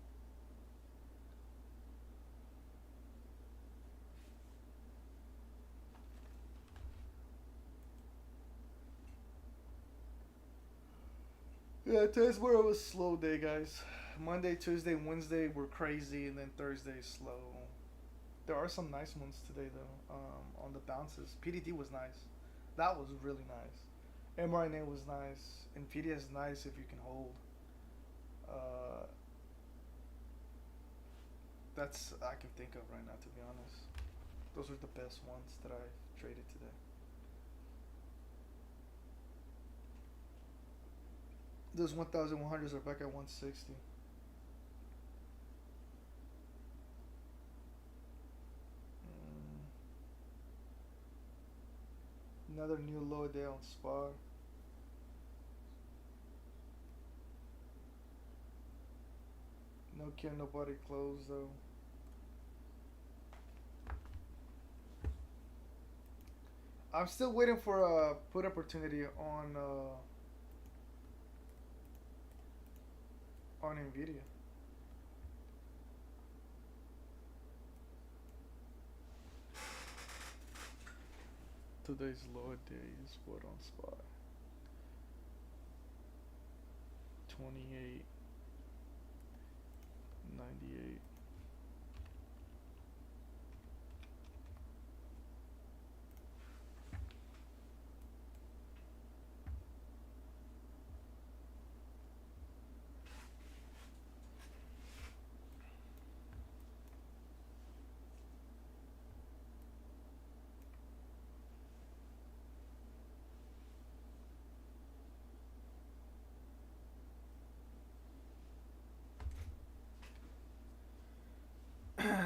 Yeah, today's more of a slow day, guys. Monday, Tuesday, Wednesday were crazy, and then Thursday slow. There are some nice ones today though. On the bounces, PDT was nice. That was really nice. mRNA was nice. Nvidia is nice if you can hold. Uh, that's I can think of right now, to be honest. Those are the best ones that I traded today. Those 1,100s are back at 160. Mm, another new low day on spot. No kill, nobody closed though. I'm still waiting for a put opportunity on Nvidia. Today's low day is what on spot? 28.98.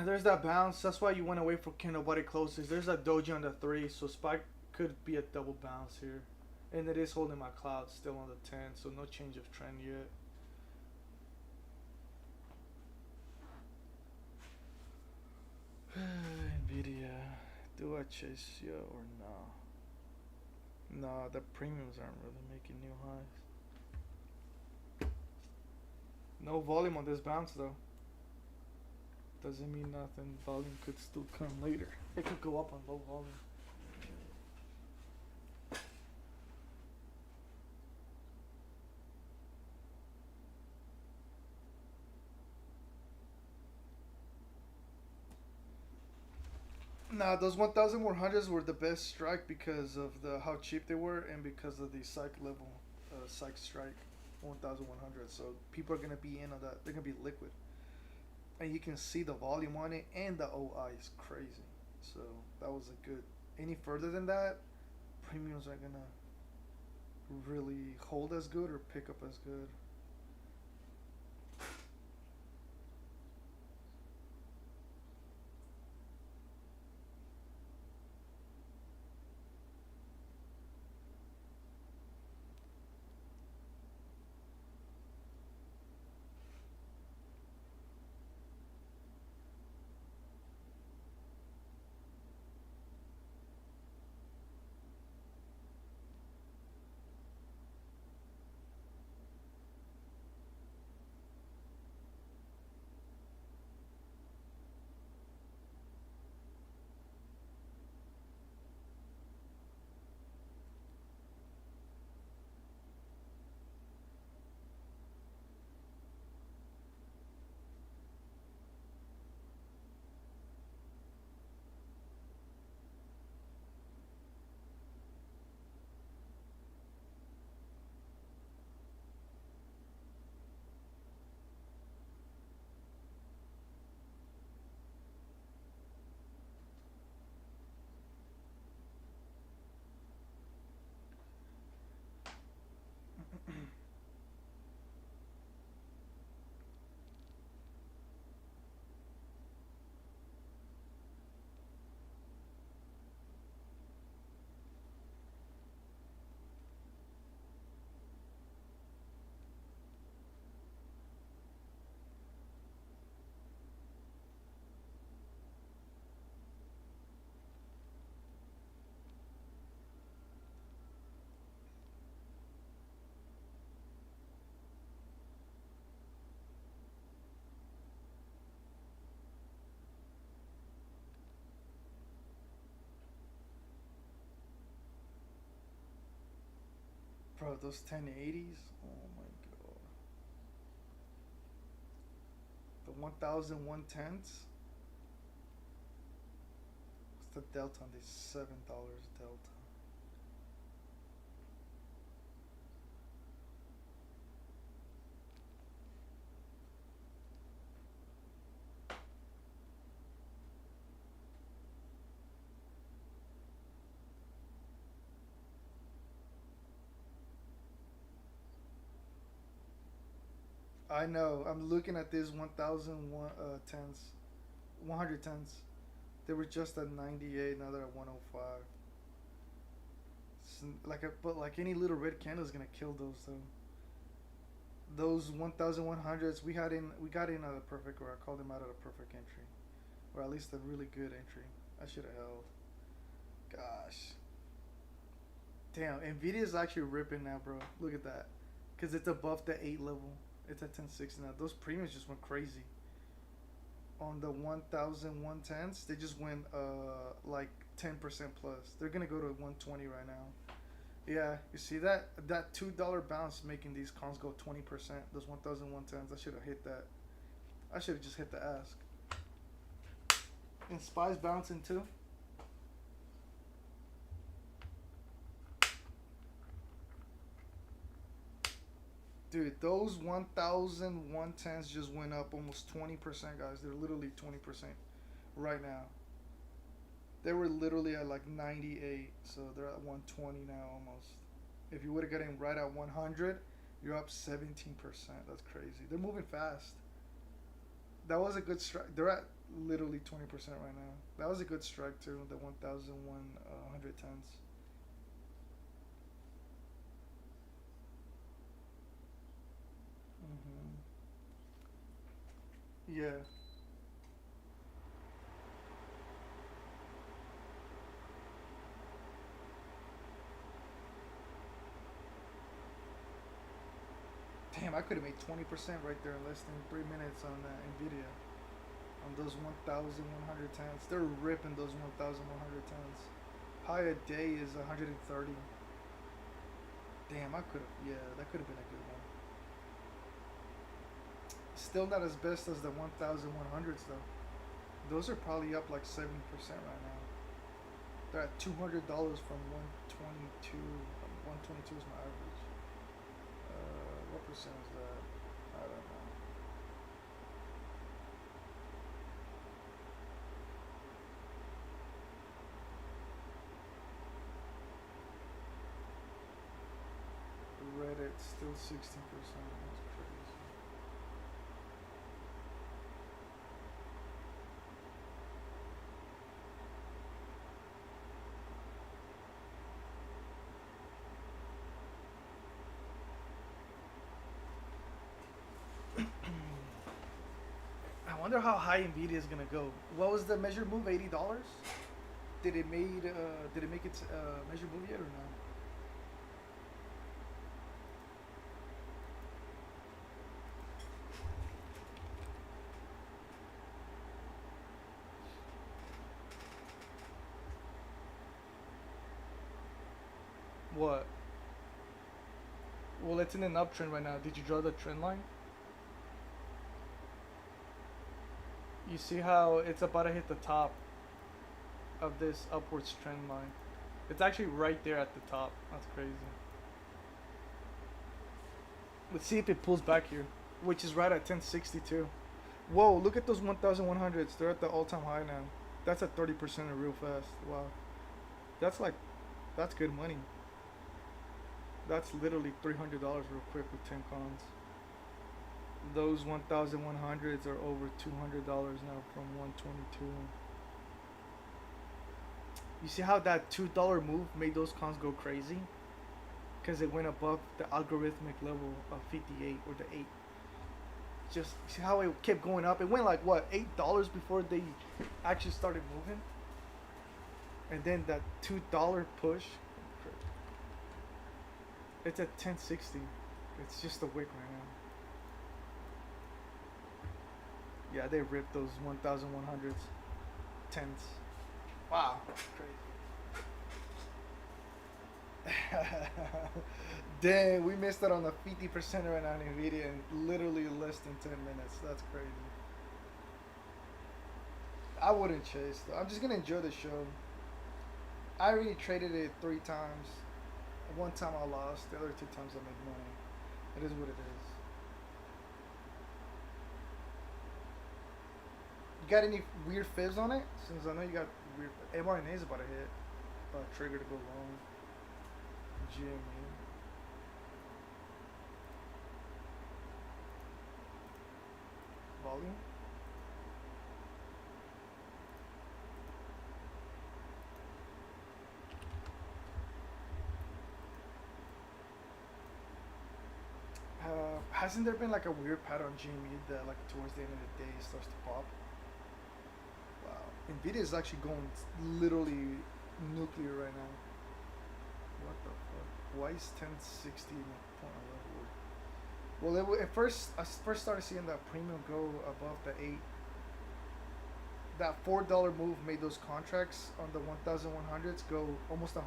There's that bounce. That's why you went away from can nobody closes. There's that doji on the 3, so spike could be a double bounce here. And it is holding my cloud still on the 10, so no change of trend yet. Nvidia, do I chase you or no? No, the premiums aren't really making new highs. No volume on this bounce though. Doesn't mean nothing. Volume could still come later. It could go up on low volume. Nah, those 1,100s were the best strike because of the how cheap they were and because of the psych level, psych strike, 1,100. So people are gonna be in on that. They're gonna be liquid, and you can see the volume on it, and the OI is crazy. So that was a good. Any further than that, premiums aren't gonna really hold as good or pick up as good. Oh, those 1080s. Oh my god. The 100110s. What's the delta on these? $7 delta. I know. I'm looking at these 1001 tens, 110s. They were just at 98. Now they're at 105. But like any little red candle is gonna kill those though. Those 1100s we got in at a perfect, or I called them out at a perfect entry, or at least a really good entry. I should have held. Gosh, damn. Nvidia's actually ripping now, bro. Look at that, cause it's above the 8 level. It's at 1060 now. Those premiums just went crazy. On the 1110s, they just went like 10% plus. They're gonna go to 120 right now. Yeah, you see that $2 bounce making these cons go 20%. Those 1110s, I should have hit that. I should have just hit the ask. And Spy's bouncing too. Dude, those 1110s just went up almost 20%, guys. They're literally 20% right now. They were literally at like 98, so they're at 120 now almost. If you would have gotten right at 100, you're up 17%. That's crazy. They're moving fast. That was a good strike. They're at literally 20% right now. That was a good strike too, the 1110s. Yeah. Damn, I could have made 20% right there in less than 3 minutes on Nvidia. On those 1110s. They're ripping those 1110s. High a day is 130. Damn, I could have. Yeah, that could have been a good one. Still not as best as the 1100s though. Those are probably up like 70% right now. They're at $200 from 122. 122 is my average. What percent is that? I don't know. Reddit still 16%. That's crazy. I wonder how high Nvidia is gonna go. What was the measure move? $80? Did it made? Did it make its measure move yet or no? What? Well, it's in an uptrend right now. Did you draw the trend line? You see how it's about to hit the top of this upwards trend line. It's actually right there at the top. That's crazy. Let's see if it pulls back here, which is right at 1062. Whoa, look at those 1100s. They're at the all-time high now. That's at 30% real fast. Wow. That's like, that's good money. That's literally $300 real quick with 10 cons. Those 1100s are over $200 now from 122. You see how that $2 move made those cons go crazy? Because it went above the algorithmic level of 58 or the 8. Just see how it kept going up. It went like what, $8 before they actually started moving, and then that $2 push. It's at 1060. It's just a wick right now. Yeah, they ripped those 1100s, 10s. Wow, crazy. Dang, we missed out on the 50% right now in Nvidia in literally less than 10 minutes. That's crazy. I wouldn't chase though. I'm just gonna enjoy the show. I already traded it 3 times. One time I lost. The other 2 times I made money. It is what it is. You got any weird fibs on it? Since I know you got weird. mRNA is about to hit. Trigger to go long. GME. Volume. Hasn't there been like a weird pattern on GME that like towards the end of the day it starts to pop? Wow. Nvidia is actually going literally nuclear right now. What the fuck? Why is 1060 point level? Well, at first I first started seeing that premium go above the 8. That $4 move made those contracts on the 1100s go almost 100%,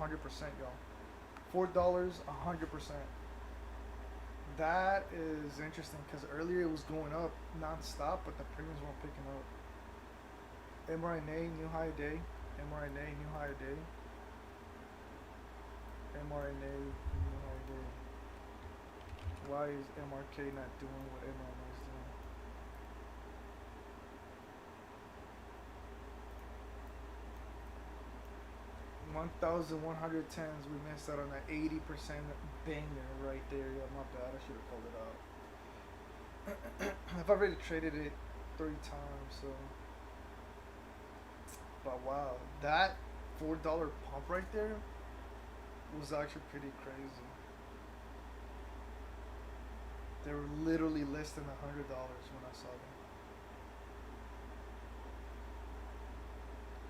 y'all. $4, 100%. That is interesting because earlier it was going up non-stop, but the premiums weren't picking up. mRNA new high day. mRNA new high day. mRNA new high day. Why is MRK not doing what mRNA is doing? 1,110s. We missed out on that 80% banger right there. Yeah, my bad. I should have called it out. I've already traded it 3 times, so. But wow, that $4 pump right there was actually pretty crazy. They were literally less than $100 when I saw them.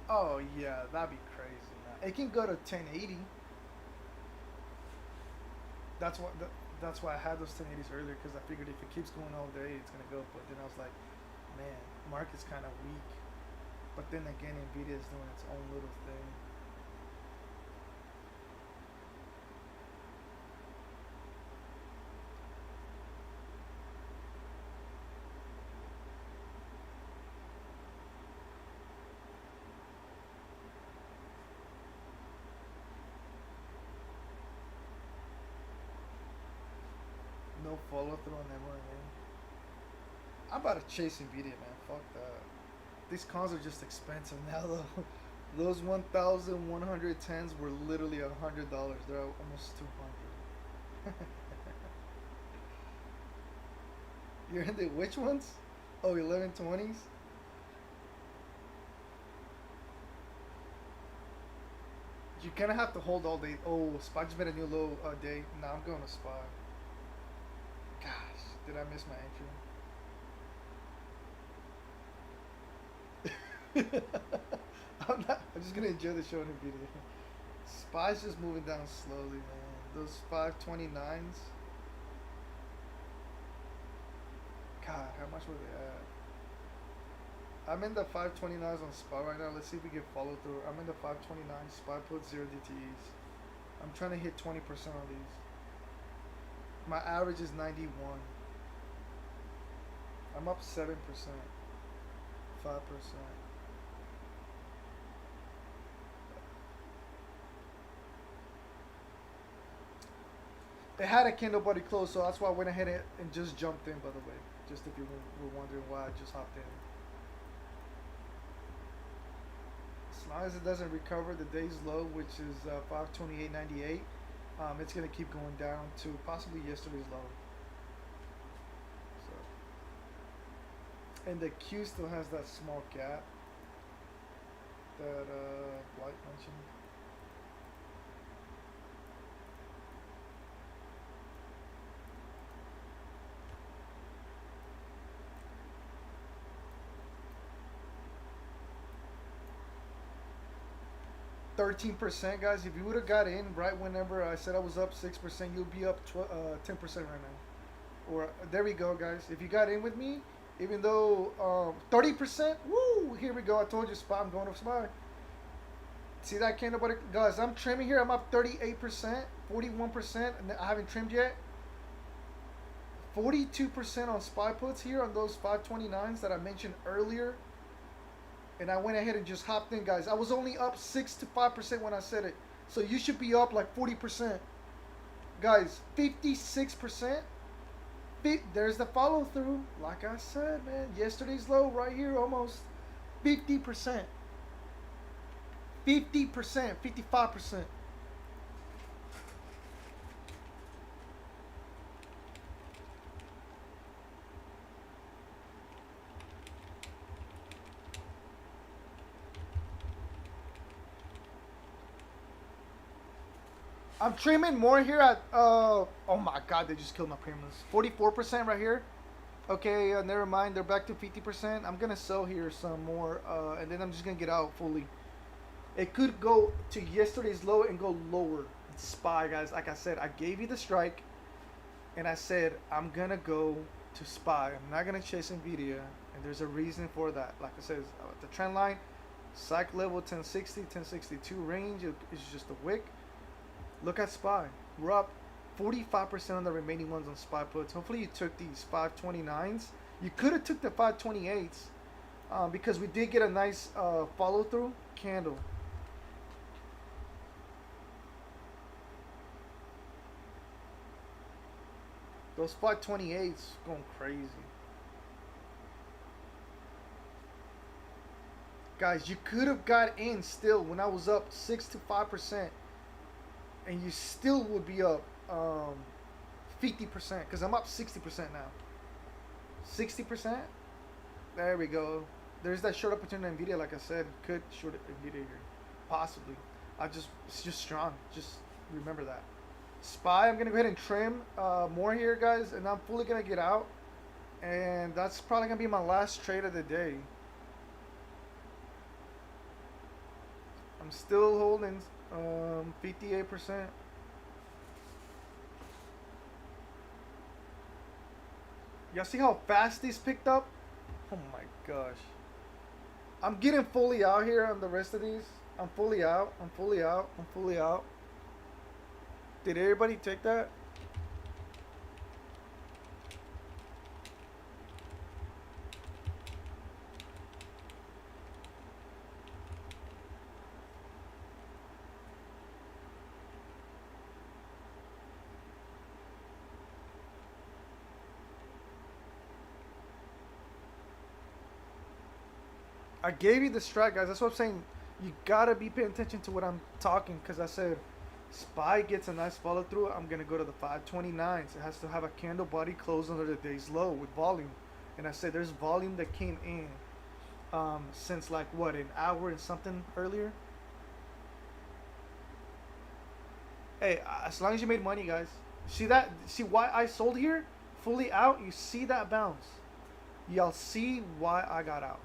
Oh yeah, that'd be crazy, man. It can go to 1080. That's what. That's why I had those 1080s earlier because I figured if it keeps going all day, it's gonna go. But then I was like, man, market's kind of weak. But then again, Nvidia is doing its own little thing. No follow through on mRNA. I'm about to chase Nvidia, man. Fuck that. These cons are just expensive now, though. Those 1,110s were literally $100. They're almost 200. You're in the which ones? Oh, 1120s. You kind of have to hold all day. Oh, Spy just made a new low day. Nah, I'm going to Spy. Gosh, did I miss my entry? I'm just gonna enjoy the show in the video. Spy's just moving down slowly, man. Those 529s. God, how much were they at? I'm in the 529s on Spy right now. Let's see if we get follow through. I'm in the 529 Spy put 0 DTEs. I'm trying to hit 20% on these. My average is 91. I'm up 7%, 5%. It had a candle body close, so that's why I went ahead and just jumped in. By the way, just if you were wondering why I just hopped in. As long as it doesn't recover the day's low, which is 528.98, it's gonna keep going down to possibly yesterday's low. So, and the Q still has that small gap that White mentioned. 13%, guys. If you would have got in right whenever I said I was up 6%, you'll be up 10% right now. Or there we go, guys. If you got in with me, even though 30%, woo! Here we go. I told you, spot. I'm going to spy. See that candle, buddy? Guys, I'm trimming here. I'm up 38%, 41%, and I haven't trimmed yet. 42% on SPY puts here on those 529s that I mentioned earlier. And I went ahead and just hopped in, guys. I was only up 6 to 5% when I said it. So you should be up like 40%. Guys, 56%. There's the follow through. Like I said, man, yesterday's low right here almost 50%. 50%, 55%. I'm trimming more here at oh my god, they just killed my premiums. 44% right here. Okay, never mind, they're back to 50%. I'm gonna sell here some more, and then I'm just gonna get out fully. It could go to yesterday's low and go lower. It's SPY, guys. Like I said, I gave you the strike, and I said I'm gonna go to SPY. I'm not gonna chase Nvidia, and there's a reason for that. Like I said, the trend line, psych level 1060, 1062 range is just a wick. Look at SPY. We're up 45% on the remaining ones on SPY puts. Hopefully you took these 529s. You could have took the 528s because we did get a nice follow through candle. Those 528s going crazy. Guys, you could have got in still when I was up 6 to 5%. And you still would be up 50% because I'm up 60% now. 60%? There we go. There's that short opportunity in Nvidia, like I said. Could short Nvidia here. Possibly. It's just strong. Just remember that. SPY, I'm going to go ahead and trim more here, guys. And I'm fully going to get out. And that's probably going to be my last trade of the day. I'm still holding 58%. Y'all see how fast these picked up? Oh my gosh. I'm getting fully out here on the rest of these. I'm fully out. I'm fully out. I'm fully out. Did everybody take that? I gave you the strike, guys. That's what I'm saying. You gotta be paying attention to what I'm talking, because I said SPY gets a nice follow through. I'm gonna go to the 529s. It has to have a candle body close under the day's low with volume, and I said there's volume that came in since like what, an hour and something earlier. Hey, as long as you made money, guys. See that? See why I sold here? Fully out. You see that bounce? Y'all see why I got out?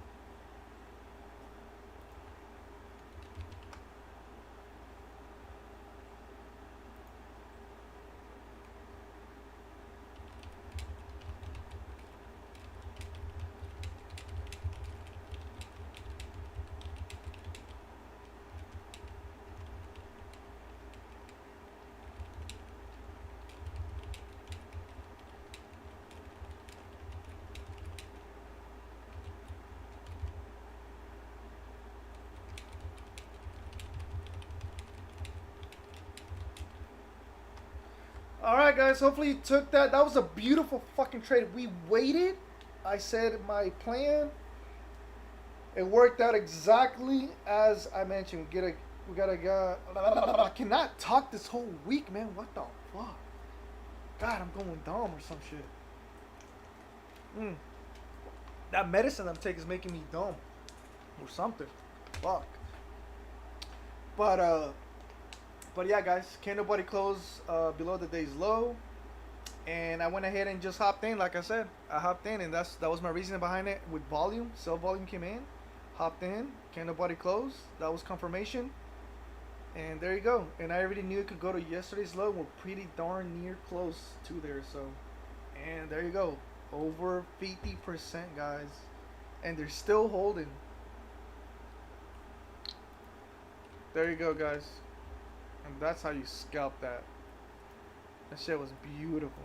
Alright, guys, hopefully you took that. That was a beautiful fucking trade. We waited. I said my plan. It worked out exactly as I mentioned. We got a guy. I cannot talk this whole week, man. What the fuck? God, I'm going dumb or some shit. That medicine I'm taking is making me dumb. Or something. Fuck. But yeah, guys, candle body close below the day's low, and I went ahead and just hopped in. Like I said, I hopped in, and that was my reasoning behind it. With volume, sell volume came in, hopped in, candle body close. That was confirmation, and there you go. And I already knew it could go to yesterday's low. We're pretty darn near close to there, so, and there you go, over 50%, guys, and they're still holding. There you go, guys. And that's how you scalp that. That shit was beautiful.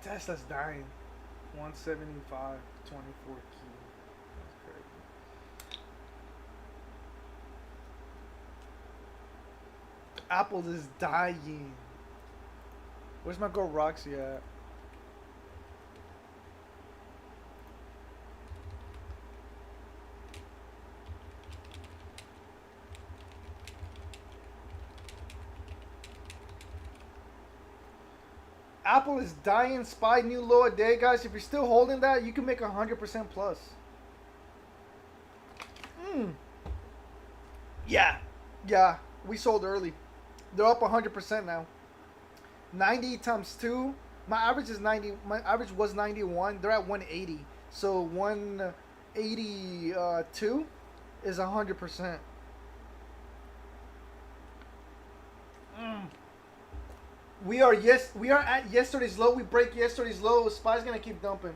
Tesla's dying. 175, 24 key. That's crazy. Apple is dying. Where's my girl Roxy at? Apple is dying. SPY new low a day, guys. If you're still holding that, you can make 100% plus. Yeah, yeah. We sold early. They're up 100% now. 90 times 2. My average is 90. My average was 91. They're at 180. So 182 is 100%. We are at yesterday's low. We break yesterday's low. SPY's gonna keep dumping.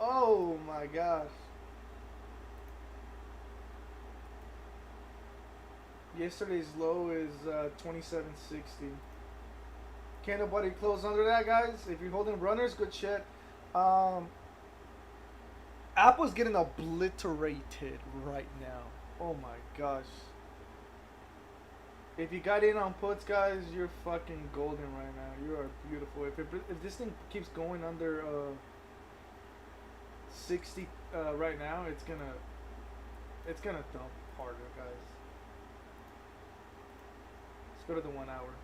Oh my gosh. Yesterday's low is 2760. Can't nobody close under that, guys. If you're holding runners, good shit. Apple's getting obliterated right now. Oh my gosh. If you got in on puts, guys, you're fucking golden right now. You are beautiful. If this thing keeps going under 60 right now, it's gonna dump harder, guys. Let's go to the 1 hour.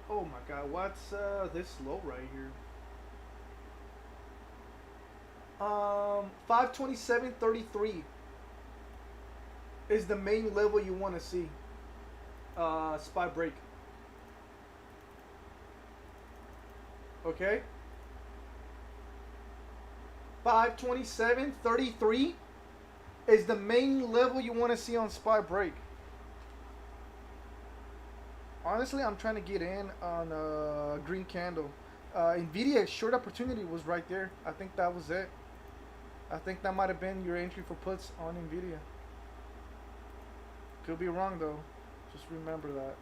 Oh my god, what's this low right here? 527.33 is the main level you want to see. SPY break. Okay. 527.33 is the main level you want to see on SPY break. Honestly, I'm trying to get in on a green candle. Nvidia short opportunity was right there. I think that was it. I think that might have been your entry for puts on Nvidia. Could be wrong though. Just remember that.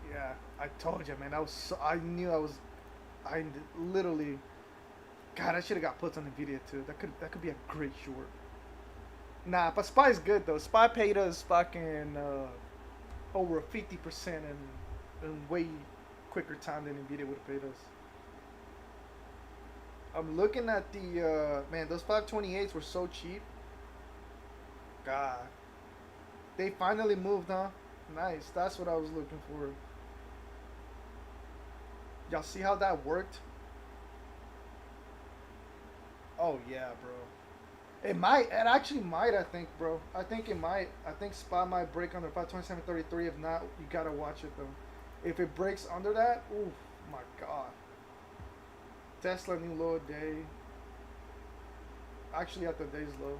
Yeah, I told you, man. I knew I literally. God, I should have got puts on Nvidia too. That could be a great short. Nah, but SPY's good though. SPY paid us fucking over 50% in way quicker time than Nvidia would have paid us. I'm looking at the man. Those 528s were so cheap. God, they finally moved, huh? Nice. That's what I was looking for. Y'all see how that worked? Oh yeah, bro. It might. It actually might. I think, bro. I think it might. I think SPY might break under 527.33. If not, you gotta watch it though. If it breaks under that, ooh, my god. Tesla new low day. Actually, at the day's low.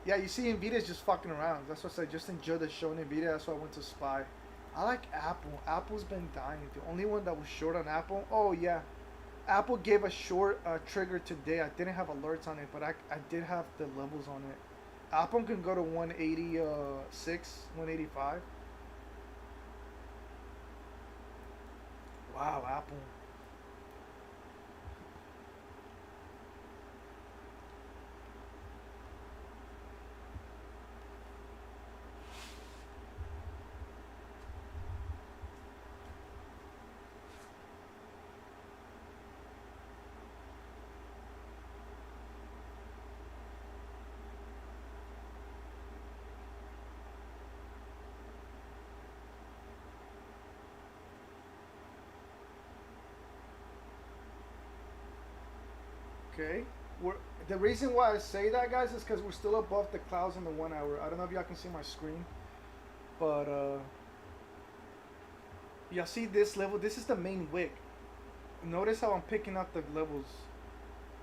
Yeah, you see, Nvidia's just fucking around. That's what I said. Just enjoy the show in Nvidia. That's why I went to SPY. I like Apple. Apple's been dying. The only one that was short on Apple. Oh yeah. Apple gave a short trigger today. I didn't have alerts on it, but I did have the levels on it. Apple can go to 186, 185. Wow, Apple. Okay. The reason why I say that, guys, is because we're still above the clouds in the 1 hour. I don't know if y'all can see my screen, but y'all see this level? This is the main wick. Notice how I'm picking up the levels.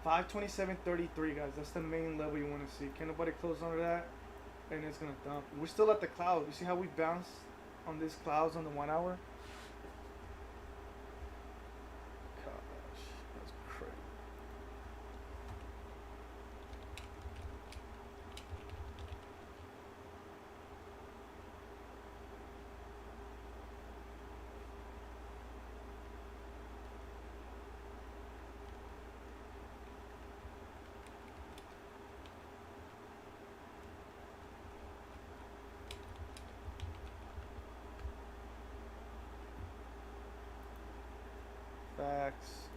527.33, guys. That's the main level you want to see. Can nobody close under that? and it's gonna dump. We're still at the cloud. You see how we bounced on these clouds on the 1 hour? Gosh, that's crazy. Facts.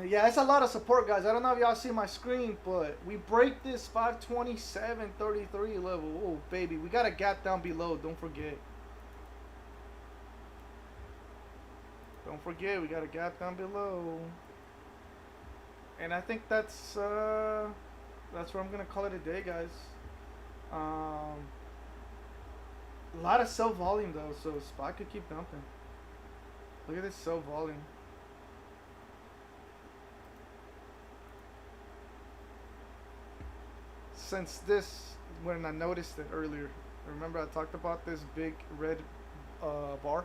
Yeah, it's a lot of support, guys. I don't know if y'all see my screen, but we break this 527.33 level. Oh, baby. We got a gap down below. Don't forget. Don't forget, we got a gap down below. And I think that's where I'm going to call it a day, guys. A lot of sell volume, though, so SPY could keep dumping. Look at this sell volume. Since this, when I noticed it earlier, remember I talked about this big red bar?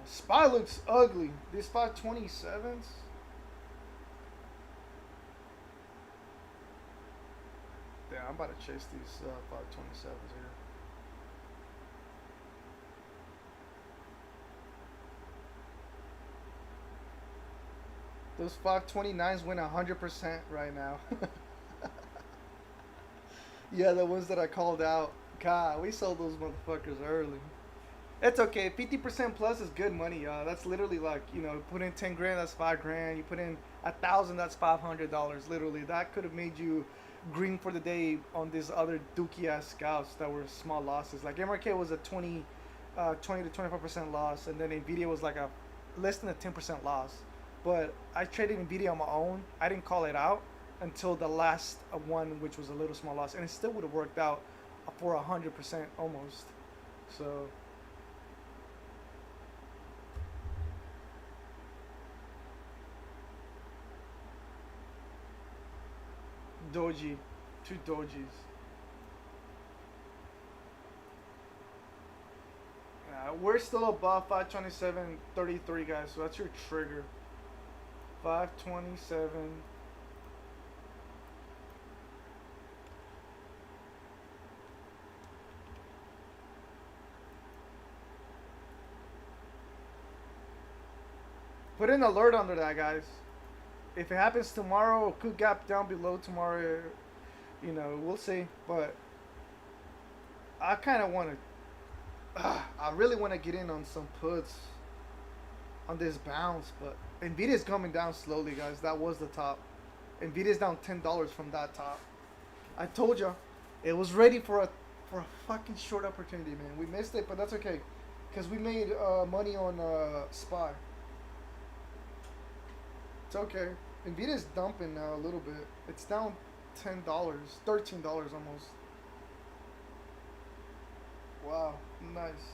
SPY looks ugly. These 527s. Damn, I'm about to chase these 527s here. Those 529s win 100% right now. Yeah, the ones that I called out. God, we sold those motherfuckers early. It's okay. 50% plus is good money, y'all. That's literally like, you know, put in 10 grand, that's 5 grand. You put in 1,000, that's $500. Literally, that could have made you green for the day on these other dookie ass scouts that were small losses. Like MRK was a 20 to 25% loss, and then Nvidia was like a less than a 10% loss. But I traded Nvidia on my own. I didn't call it out until the last one, which was a little small loss, and it still would have worked out for 100% almost. So. Doji, 2 dojis. We're still above 527.33, guys, so that's your trigger. 527. Put an alert under that, guys. If it happens tomorrow, it could gap down below tomorrow. You know, we'll see. But I kind of want to. I really want to get in on some puts on this bounce, but Nvidia's coming down slowly, guys. That was the top. Nvidia's down $10 from that top. I told you, it was ready for a fucking short opportunity, man. We missed it, but that's okay, because we made money on SPY. It's okay. Nvidia's dumping now a little bit. It's down $10, $13 almost. Wow, nice.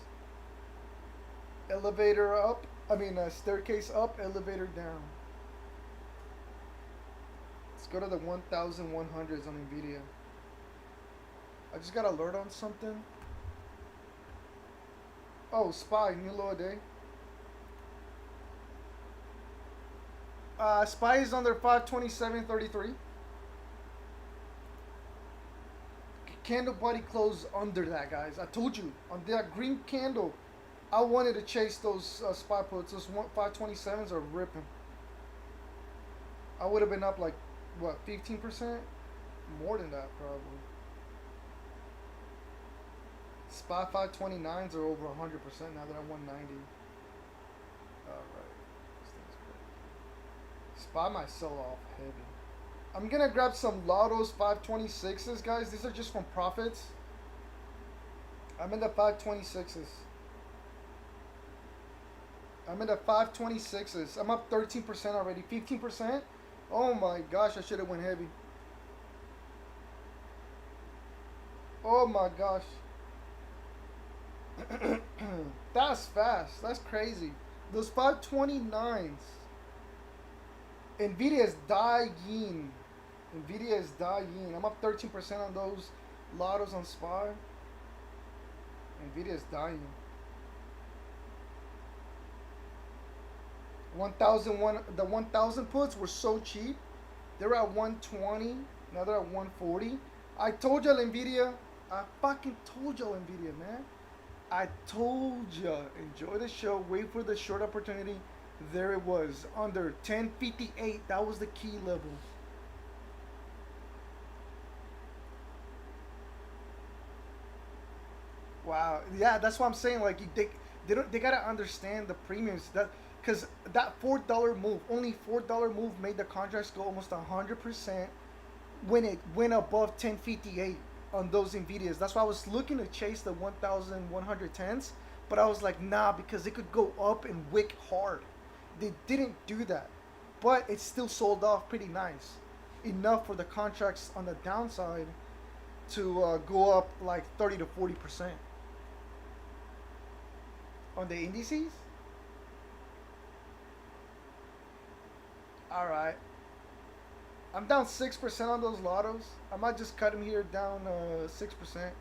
Elevator up. I mean, staircase up, elevator down. Let's go to the 1,100s on Nvidia. I just got an alert on something. Oh, SPY, new low a day. SPY is under 527.33. Candle body closed under that, guys. I told you, on that green candle, I wanted to chase those SPY puts. Those 527s are ripping. I would have been up like, what, 15%? More than that, probably. SPY 529s are over 100% now that I'm 190. Alright. SPY might sell off heavy. I'm gonna grab some Lottos 526s, guys. These are just from profits. I'm in the 526s. I'm in the 526s. I'm up 13% already. 15%. Oh my gosh, I should have went heavy. Oh my gosh. That's fast. That's crazy. Those 529s. Nvidia is dying. Nvidia is dying. I'm up 13% on those lottos on SPY. Nvidia is dying. 1001, the 1000 puts were so cheap. They were at 120. Now they're at 140. I told y'all Nvidia. I fucking told y'all Nvidia, man. I told ya. Enjoy the show. Wait for the short opportunity. There it was. Under 1058. That was the key level. Wow. Yeah, that's what I'm saying. Like they gotta understand the premiums that because that $4 move, only $4 move made the contracts go almost 100% when it went above 1058 on those Nvidias. That's why I was looking to chase the 1110s, but I was like, nah, because it could go up and wick hard. They didn't do that, but it still sold off pretty nice, enough for the contracts on the downside to go up like 30 to 40% on the indices. All right. I'm down 6% on those lottos. I might just cut them here down 6%.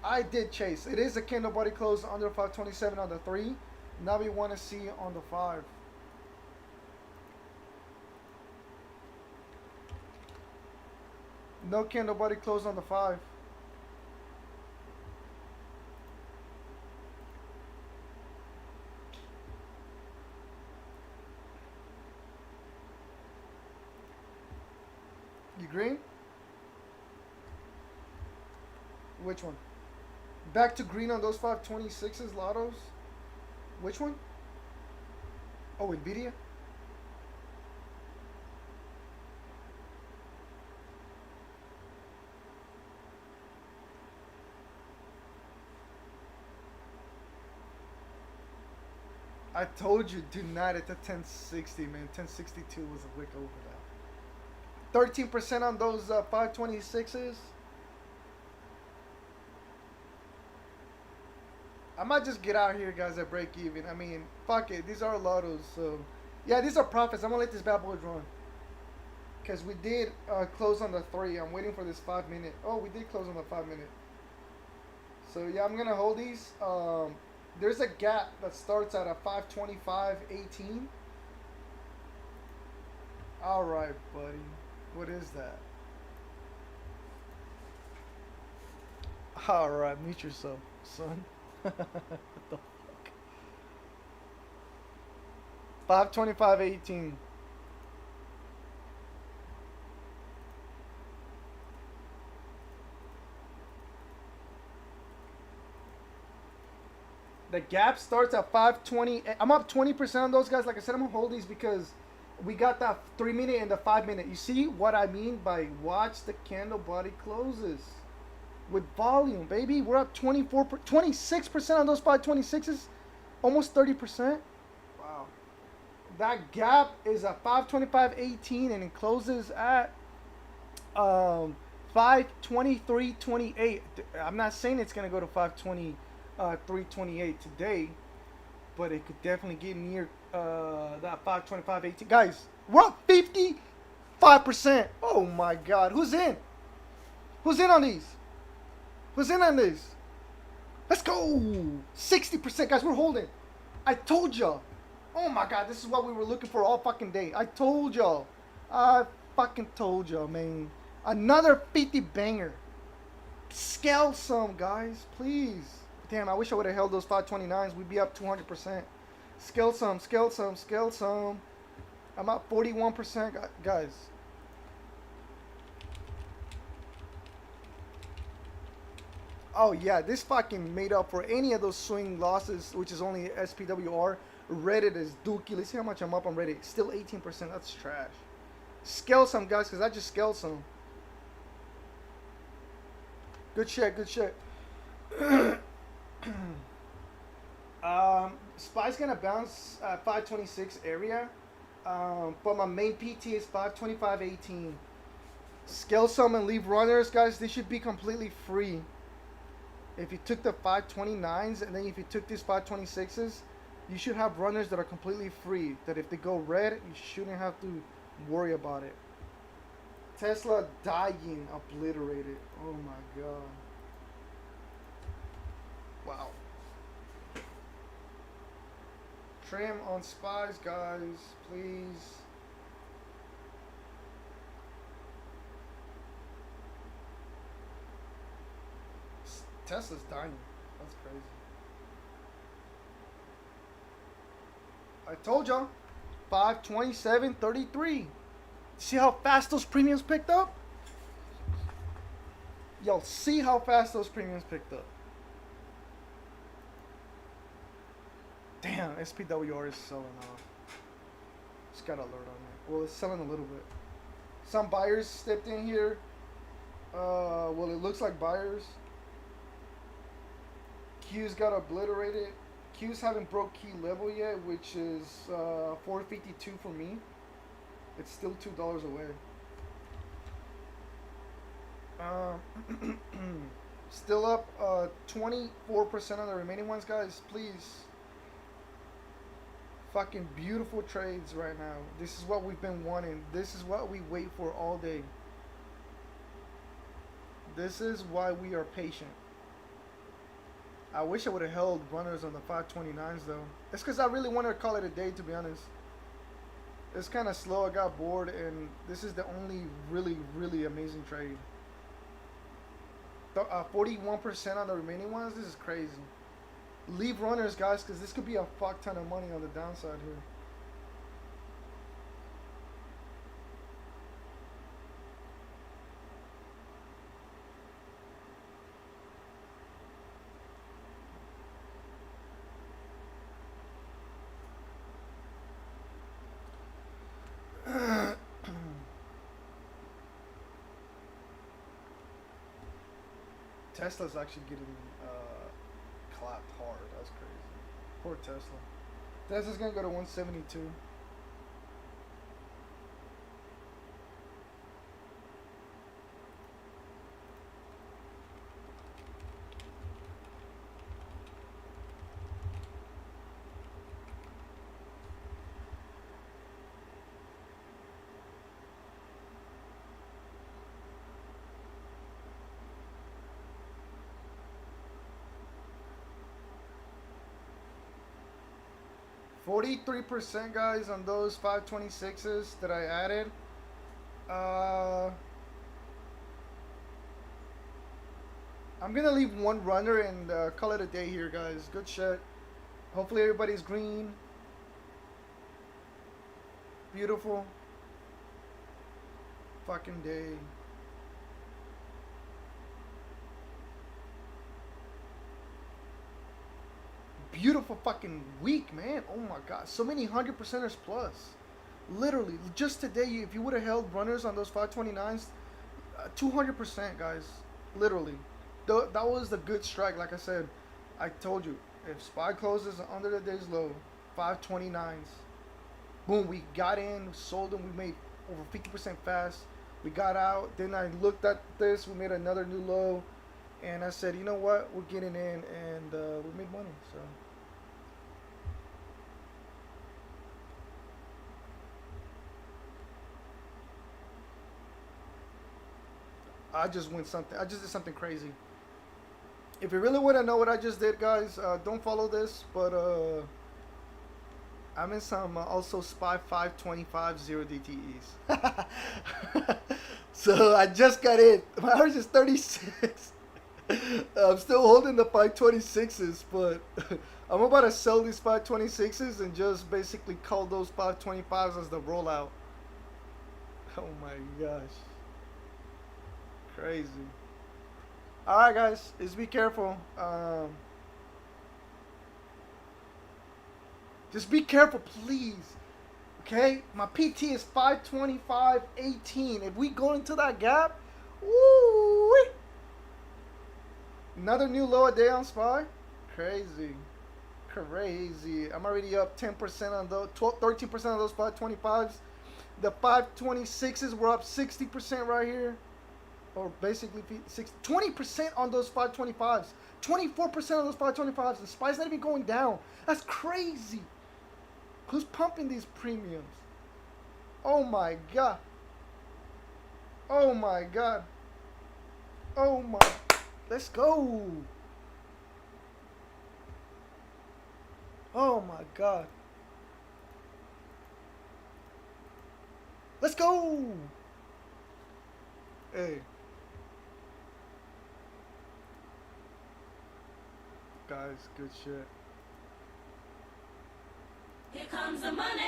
I did chase. It is a candle body close under 527 on the 3. Now we want to see on the 5. No candle body close on the 5. You green? Which one? Back to green on those 526s lottos? Which one? Oh, Nvidia? I told you, do not at the 1060, man. 1062 was a wick over that. 13% on those 526s. I might just get out here, guys, at break even. I mean, fuck it. These are lottos, so... Yeah, these are profits. I'm going to let this bad boy run. Because we did close on the 3. I'm waiting for this 5 minute. Oh, we did close on the 5 minute. So, yeah, I'm going to hold these. There's a gap that starts at a 525.18. All right, buddy. What is that? All right, mute yourself, son. What the fuck? 525.18. The gap starts at 520. I'm up 20% on those guys. Like I said, I'm gonna hold these because we got that 3 minute and the 5 minute. You see what I mean by watch the candle body closes with volume, baby. We're up 26% on those 526s, almost 30%. Wow. That gap is at 525.18 and it closes at 523.28. I'm not saying it's gonna go to 328 today, but it could definitely get near that 525.18. Guys, we're up 55%. Oh my God, who's in? Who's in on these? Who's in on this? Let's go. 60%, guys. We're holding. I told y'all. Oh my God, this is what we were looking for all fucking day. I told y'all. I fucking told y'all, man. Another 50 banger. Scale some, guys, please. Damn, I wish I would have held those 529s. We'd be up 200%. Scale some, scale some, scale some. I'm up 41%, guys. Oh yeah, this fucking made up for any of those swing losses, which is only SPWR. Reddit is dookie. Let's see how much I'm up on Reddit. Still 18%. That's trash. Scale some, guys, because I just scaled some. Good shit, good shit. Spy's gonna bounce 526 area, but my main PT is 525.18. Scale some and leave runners, guys. They should be completely free. If you took the 529s and then if you took these 526s, you should have runners that are completely free. That if they go red, you shouldn't have to worry about it. Tesla dying, obliterated. Oh my god. Wow. Trim on spies, guys, please. Tesla's dying. That's crazy. I told y'all. 527.33. See how fast those premiums picked up? Yo, see how fast those premiums picked up. Damn, SPWR is selling off. Just got an alert on it. Well, it's selling a little bit. Some buyers stepped in here. Well, it looks like buyers. Q's got obliterated. Q's haven't broke key level yet, which is 452 for me. It's still $2 away. Still up 24% on the remaining ones, guys. Please. Fucking beautiful trades right now. This is what we've been wanting. This is what we wait for all day. This is why we are patient. I wish I would have held runners on the 529s though. It's because I really wanted to call it a day, to be honest. It's kind of slow. I got bored, and this is the only really amazing trade. 41% on the remaining ones. This is crazy. Leave runners, guys, because this could be a fuck ton of money on the downside here. Tesla's actually getting clapped hard. That's crazy. Poor Tesla. Tesla's gonna go to 172. $43%, guys, on those 526s that I added. I'm gonna leave one runner and call it a day here, guys. Good shit. Hopefully everybody's green. Beautiful fucking day. Beautiful fucking week, man. Oh my god, so many 100%ers plus. Literally, just today, if you would have held runners on those 529s, 200%, guys. Literally, that was the good strike. Like I said, I told you, if SPY closes under the day's low, 529s, boom, we got in, sold them, we made over 50% fast. We got out. Then I looked at this, we made another new low. And I said, you know what? We're getting in, and we made money. So I just went something. I just did something crazy. If you really want to know what I just did, guys, don't follow this. But I'm in some also SPY 525 0 DTEs. So I just got in. My average is 36. I'm still holding the 526s, but I'm about to sell these 526s and just basically call those 525s as the rollout. Oh my gosh. Crazy. Alright, guys, just be careful. Just be careful, please. Okay, my PT is 525.18. If we go into that gap, woo! Another new lower day on SPY. Crazy. Crazy. I'm already up 10% on those, 13% of those 525s. The 526s were up 60% right here. Or basically 20% on those 525s. 24% of those 525s. The SPY's not even going down. That's crazy. Who's pumping these premiums? Oh my god. Oh my god. Oh my. Let's go. Oh my god. Let's go. Hey. Guys, good shit. Here comes the money.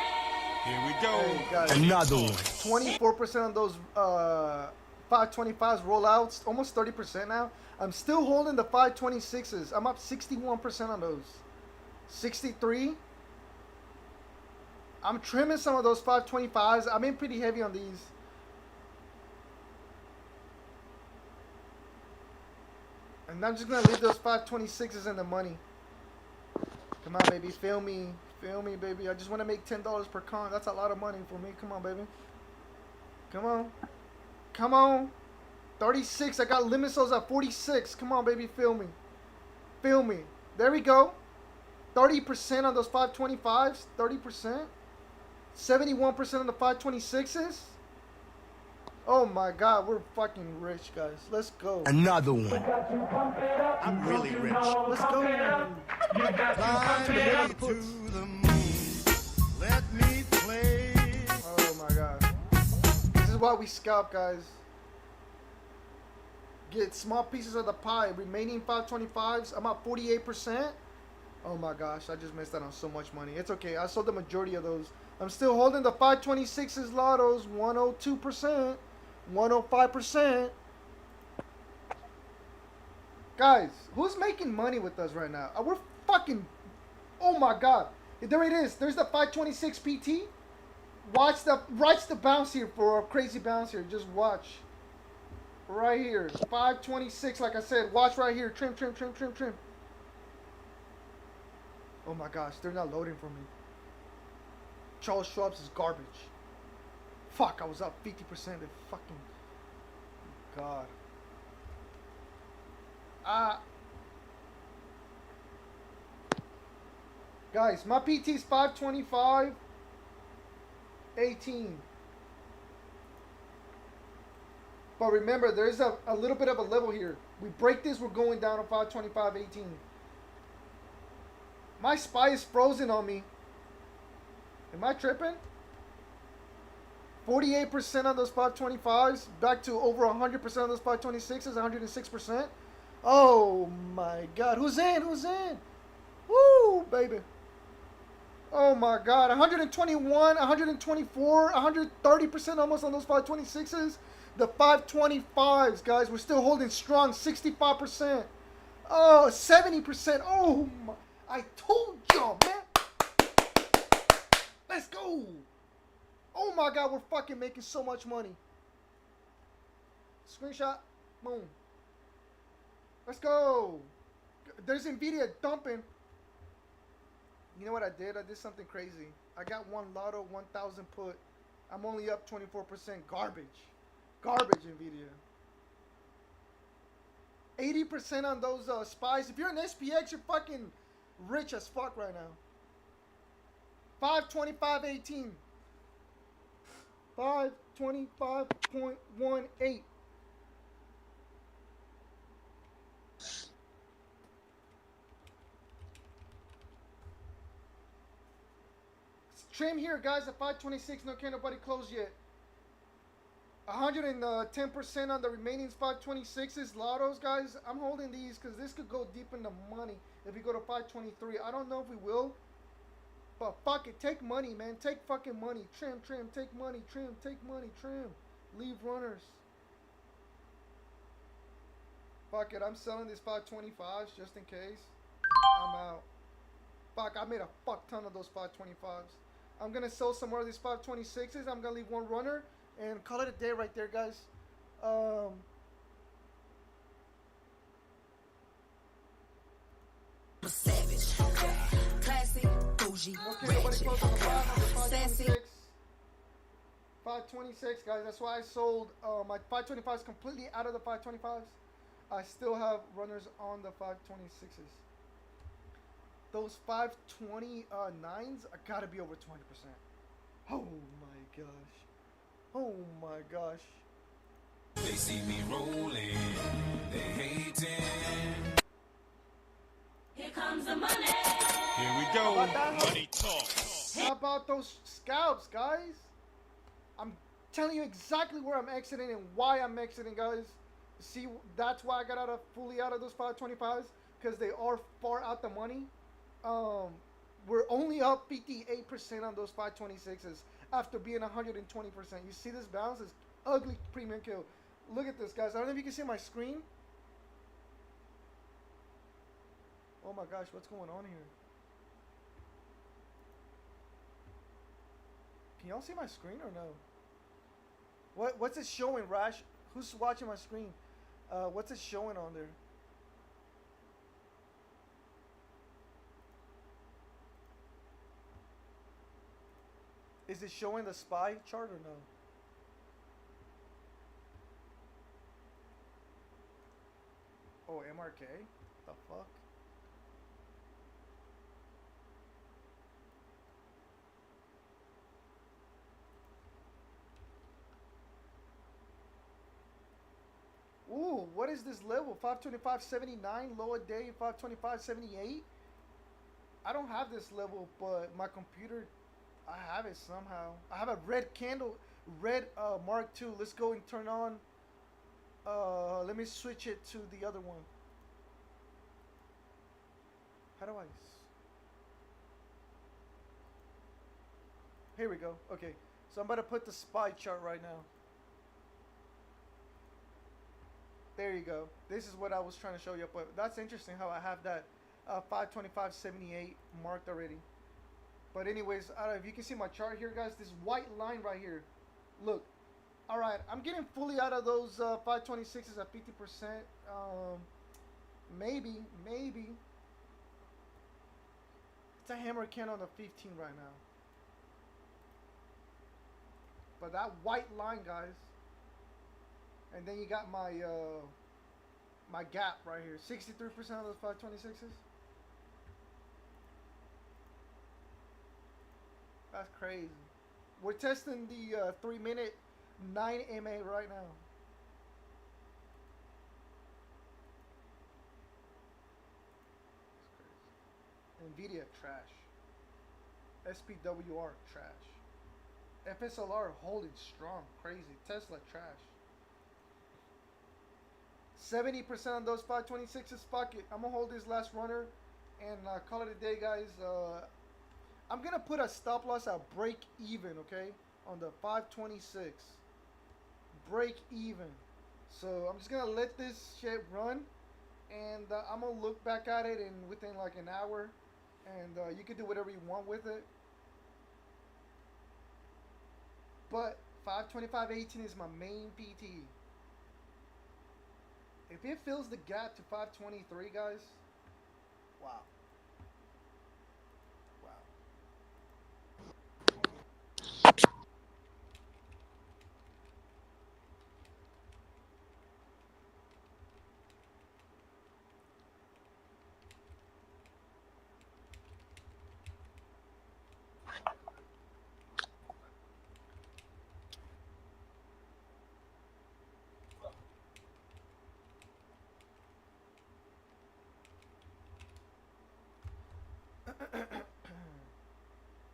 Here we go. Hey, guys. Another one. 24% of those 525s rollouts, almost 30% now. I'm still holding the 526s. I'm up 61% on those. 63. I'm trimming some of those 525s. I'm in pretty heavy on these. And I'm just going to leave those 526s in the money. Come on, baby. Feel me. Feel me, baby. I just want to make $10 per con. That's a lot of money for me. Come on, baby. Come on. Come on. 36. I got limit souls at 46. Come on, baby. Feel me. Feel me. There we go. 30% on those 525s. 30%. 71% on the 526s. Oh my god, we're fucking rich, guys. Let's go. Another one. I'm really rich. Let's go. Fly me to the moon. Let me play. Oh my god. This is why we scalp, guys. Get small pieces of the pie. Remaining 525s. I'm at 48%. Oh my gosh, I just missed out on so much money. It's okay. I sold the majority of those. I'm still holding the 526s lottos. 102%. 105%. Guys, who's making money with us right now? We're fucking... Oh my god. There it is. There's the 526 PT. Watch the bounce here for a crazy bounce here. Just watch. Right here. 526, like I said. Watch right here. Trim, trim, trim, trim, trim. Oh my gosh. They're not loading for me. Charles Schwab's is garbage. Fuck, I was up 50%. They fucking... God. Guys, my PT is 525. 18. But remember, there's a little bit of a level here. We break this, we're going down to 525. 18. My SPY is frozen on me. Am I tripping? 48% on those 525s. Back to over 100% of those 526s. 106%. Oh my god. Who's in? Who's in? Woo, baby. Oh my god. 121, 124, 130% almost on those 526s. The 525s, guys, we're still holding strong. 65%. Oh, 70%. Oh my. I told y'all, man. Let's go. Oh my god, we're fucking making so much money. Screenshot. Boom. Let's go. There's Nvidia dumping. You know what I did? I did something crazy. I got one lotto, 1,000 put. I'm only up 24%. Garbage. Garbage, Nvidia. 80% on those SPYs. If you're an SPX, you're fucking rich as fuck right now. 525.18. 525.18. Trim here, guys, at 526. No, can't nobody close yet. 110% on the remaining 526s. Lottos, guys. I'm holding these because this could go deep in the money if we go to 523. I don't know if we will. But fuck it, take money, man. Take fucking money. Trim, trim, take money, trim, take money, trim. Leave runners. Fuck it, I'm selling these 525s just in case. I'm out. Fuck, I made a fuck ton of those 525s. I'm gonna sell some more of these 526s. I'm gonna leave one runner and call it a day right there, guys. Savage, classy, bougie, Okay, nobody ratchet, closed on the bottom of the sassy. 526, guys. That's why I sold my 525s completely out of the 525s. I still have runners on the 526s. Those 529s are gotta be over 20%. Oh my gosh. Oh my gosh. They see me rolling, they hating. Here comes the money. Here we go. How about that? Money talk. How about those scalps, guys? I'm telling you exactly where I'm exiting and why I'm exiting, guys. See, that's why I got fully out of those 525s, because they are far out the money. We're only up 58% on those 526s after being 120%. You see this bounce is ugly premium kill. Look at this, guys. I don't know if you can see my screen. Oh my gosh, what's going on here? Can y'all see my screen or no? What's it showing, Rash? Who's watching my screen? What's it showing on there? Is it showing the SPY chart or no? Oh, MRK? The fuck? Ooh, what is this level? 525.79, low a day, 525.78. I don't have this level, but my computer, I have it somehow. I have a red candle, red Mark II. Let's go and turn on. Let me switch it to the other one. How do I? Here we go. Okay, so I'm about to put the SPY chart right now. There you go. This is what I was trying to show you. But that's interesting how I have that 525.78 marked already. But anyways, if you can see my chart here, guys, this white line right here. Look. All right, I'm getting fully out of those 526s at 50%. Maybe. It's a hammer can on the 15 right now. But that white line, guys. And then you got my my gap right here. 63% of those 526s. That's crazy. We're testing the 3-minute 9 MA right now. Nvidia trash. SPWR trash. FSLR holding strong, crazy. Tesla trash. 70% of those 526s. Fuck it. I'm gonna hold this last runner and call it a day, guys. I'm gonna put a stop loss at break even, okay, on the 526. Break even. So I'm just gonna let this shit run, and I'm gonna look back at it in within like an hour, and you can do whatever you want with it. But 525.18 is my main PT. If it fills the gap to 523, guys, wow.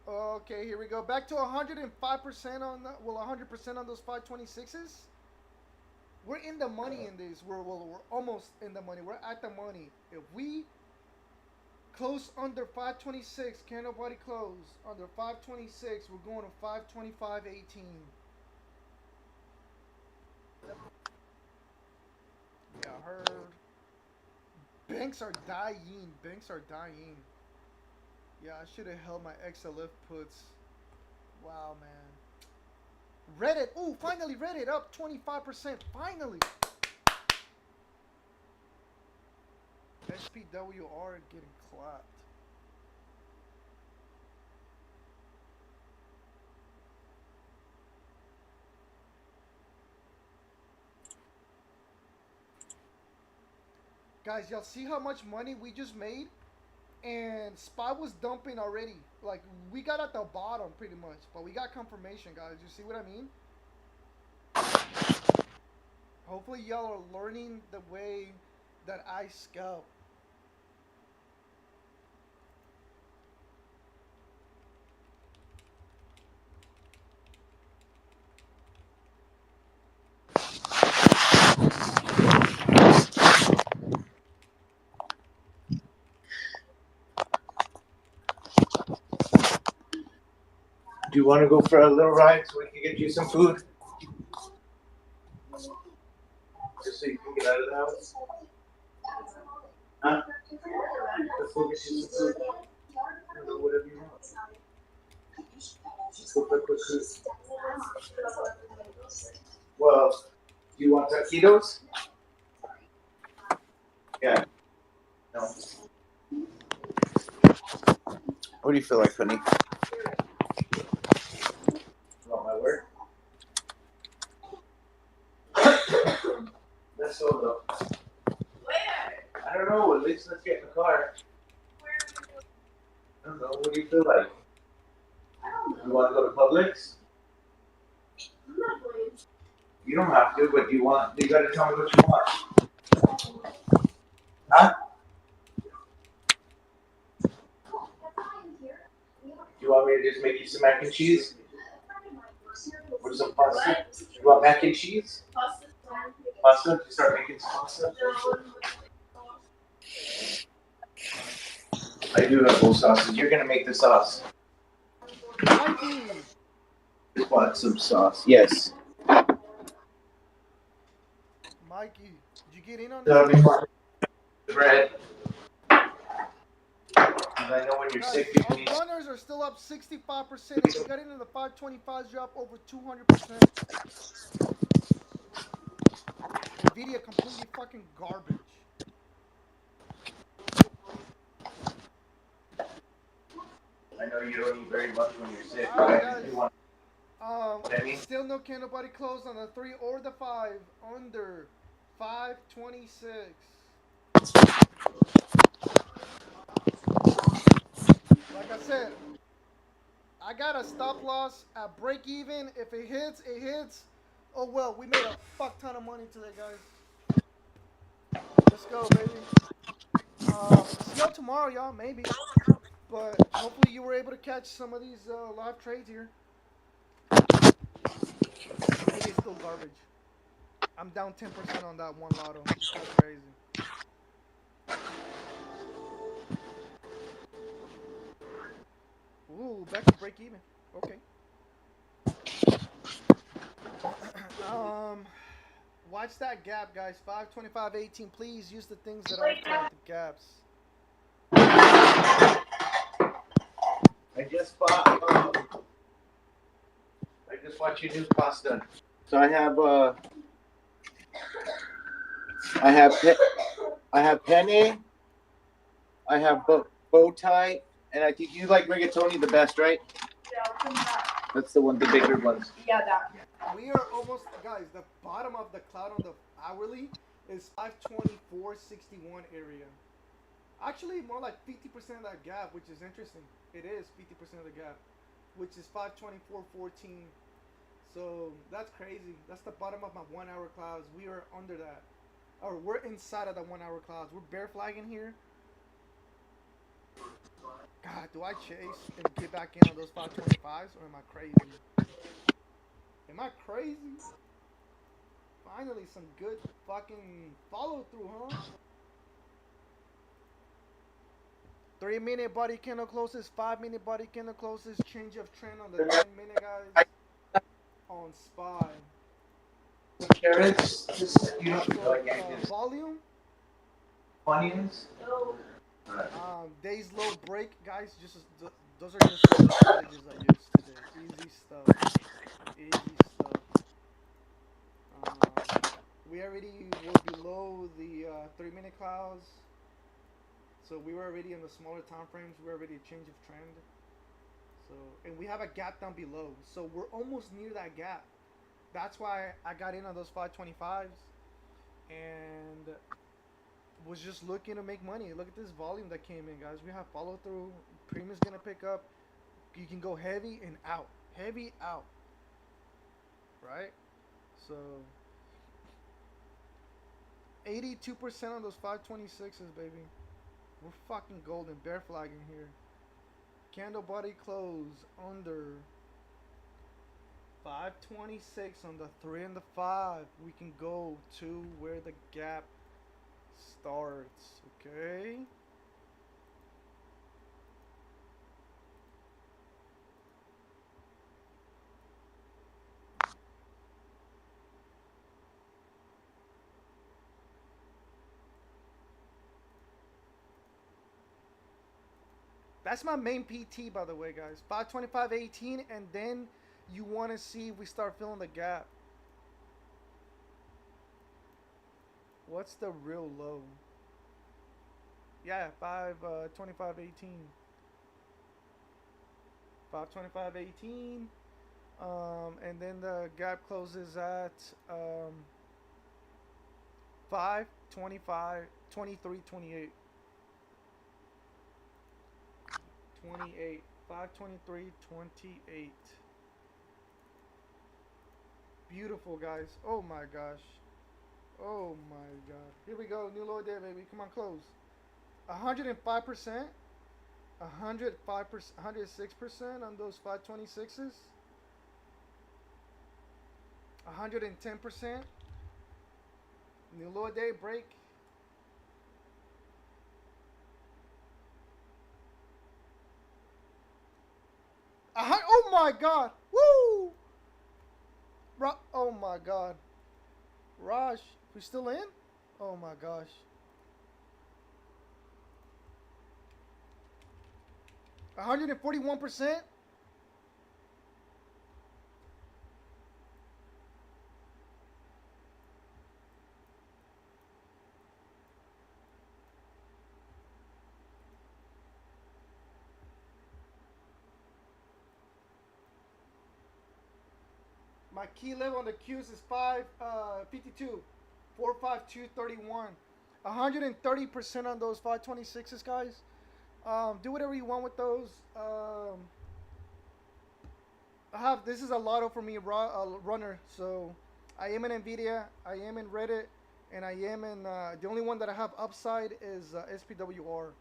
Okay, here we go. Back to 105% on the, 100% on those 526s. We're in the money in these. We're almost in the money. We're at the money. If we close under 526, can't nobody close under 526. We're going to 525.18. Yeah, I heard. Banks are dying. Banks are dying. Yeah, I should have held my XLF puts. Wow, man. Reddit. Ooh, finally Reddit up 25%. Finally. SPWR getting clapped. Guys, y'all see how much money we just made? And SPY was dumping already. Like, we got at the bottom pretty much. But we got confirmation, guys. You see what I mean? Hopefully y'all are learning the way that I scalp. Do you want to go for a little ride so we can get you some food? Just so you can get out of the house? Huh? Let's go get you some food. I don't know, whatever you want. Let's go for a quick cruise. Well, do you want taquitos? Yeah. No. What do you feel like, honey? You want my word? Let's go though. Where? I don't know. At least let's get in the car. I don't know. What do you feel like? You want to go to Publix? You don't have to, but you want. You got to tell me what you want. Huh? Do you want me to just make you some mac and cheese? Or some pasta? You want mac and cheese? Pasta? Did you start making some pasta? I do have both sauces. You're gonna make the sauce. Mikey! Just want some sauce. Yes. Mikey, did you get in on That'll this? be fine. Bread. And I know when you're Guys, sick, you our need. runners are still up 65%. If we got into the 525s, you're up over 200%. Nvidia completely fucking garbage. I know you don't eat very much when you're sick, All but right, I just guys. do want. I mean? Still no can nobody close on the 3 or the 5 under 526. Like I said, I got a stop loss at break even. If it hits, it hits. Oh well, we made a fuck ton of money today, guys. Let's go, baby. See y'all tomorrow, y'all. Maybe, but hopefully you were able to catch some of these live trades here. Maybe it's still garbage. I'm down 10% on that one lotto. That's crazy. Ooh, back to break even. Okay. Watch that gap, guys. 525.18. Please use the things that are throughout the gaps. I just bought. I just bought you new pasta. So I have I have penne. I have bow tie, and I think you like rigatoni the best, right? Yeah, that's the one, the bigger ones. Yeah, that. We are almost, guys. The bottom of the cloud on the hourly is 524.61 area. Actually, more like 50% of that gap, which is interesting. It is 50% of the gap, which is 524.14. So that's crazy. That's the bottom of my 1 hour clouds. We are under that, or we're inside of the 1 hour clouds. We're bear flagging here. God, do I chase and get back in on those 525s, or am I crazy? Am I crazy? Finally, some good fucking follow through, huh? 3-minute body candle closes, 5-minute body candle closes, change of trend on the 10-minute, guys. On SPY. Carrots, just you know, like Volume. onions. Days low break, guys. Just those are just the strategies I use today. Easy stuff. Easy stuff. We already were below the 3-minute clouds. So we were already in the smaller time frames. We're already a change of trend. So, and we have a gap down below. So we're almost near that gap. That's why I got in on those 525s and was just looking to make money. Look at this volume that came in, guys. We have follow through. Premium's gonna pick up. You can go heavy and out. Heavy out. Right? So 82% on those 526s, baby. We're fucking golden. Bear flagging here. Candle body close under 526 on the 3 and the 5. We can go to where the gap starts. Okay. That's my main PT, by the way, guys. 525.18, and then you want to see if we start filling the gap. What's the real low? Yeah, 525.18. 525.18. And then the gap closes at 525, 23, 28. 28, 523, 28. Beautiful, guys. Oh my gosh. Oh my god. Here we go. New low there, baby. Come on, close. 105%. 105%. 106% on those 526s. 110%. New low day break. Oh my god. Woo! Oh my god. Raj, we still in? Oh my gosh. $141%. My key level on the Qs is 552, 45231. 130% on those 526s, guys. Do whatever you want with those. This is a lotto for me, runner. So I am in Nvidia, I am in Reddit, and I am in the only one that I have upside is SPWR.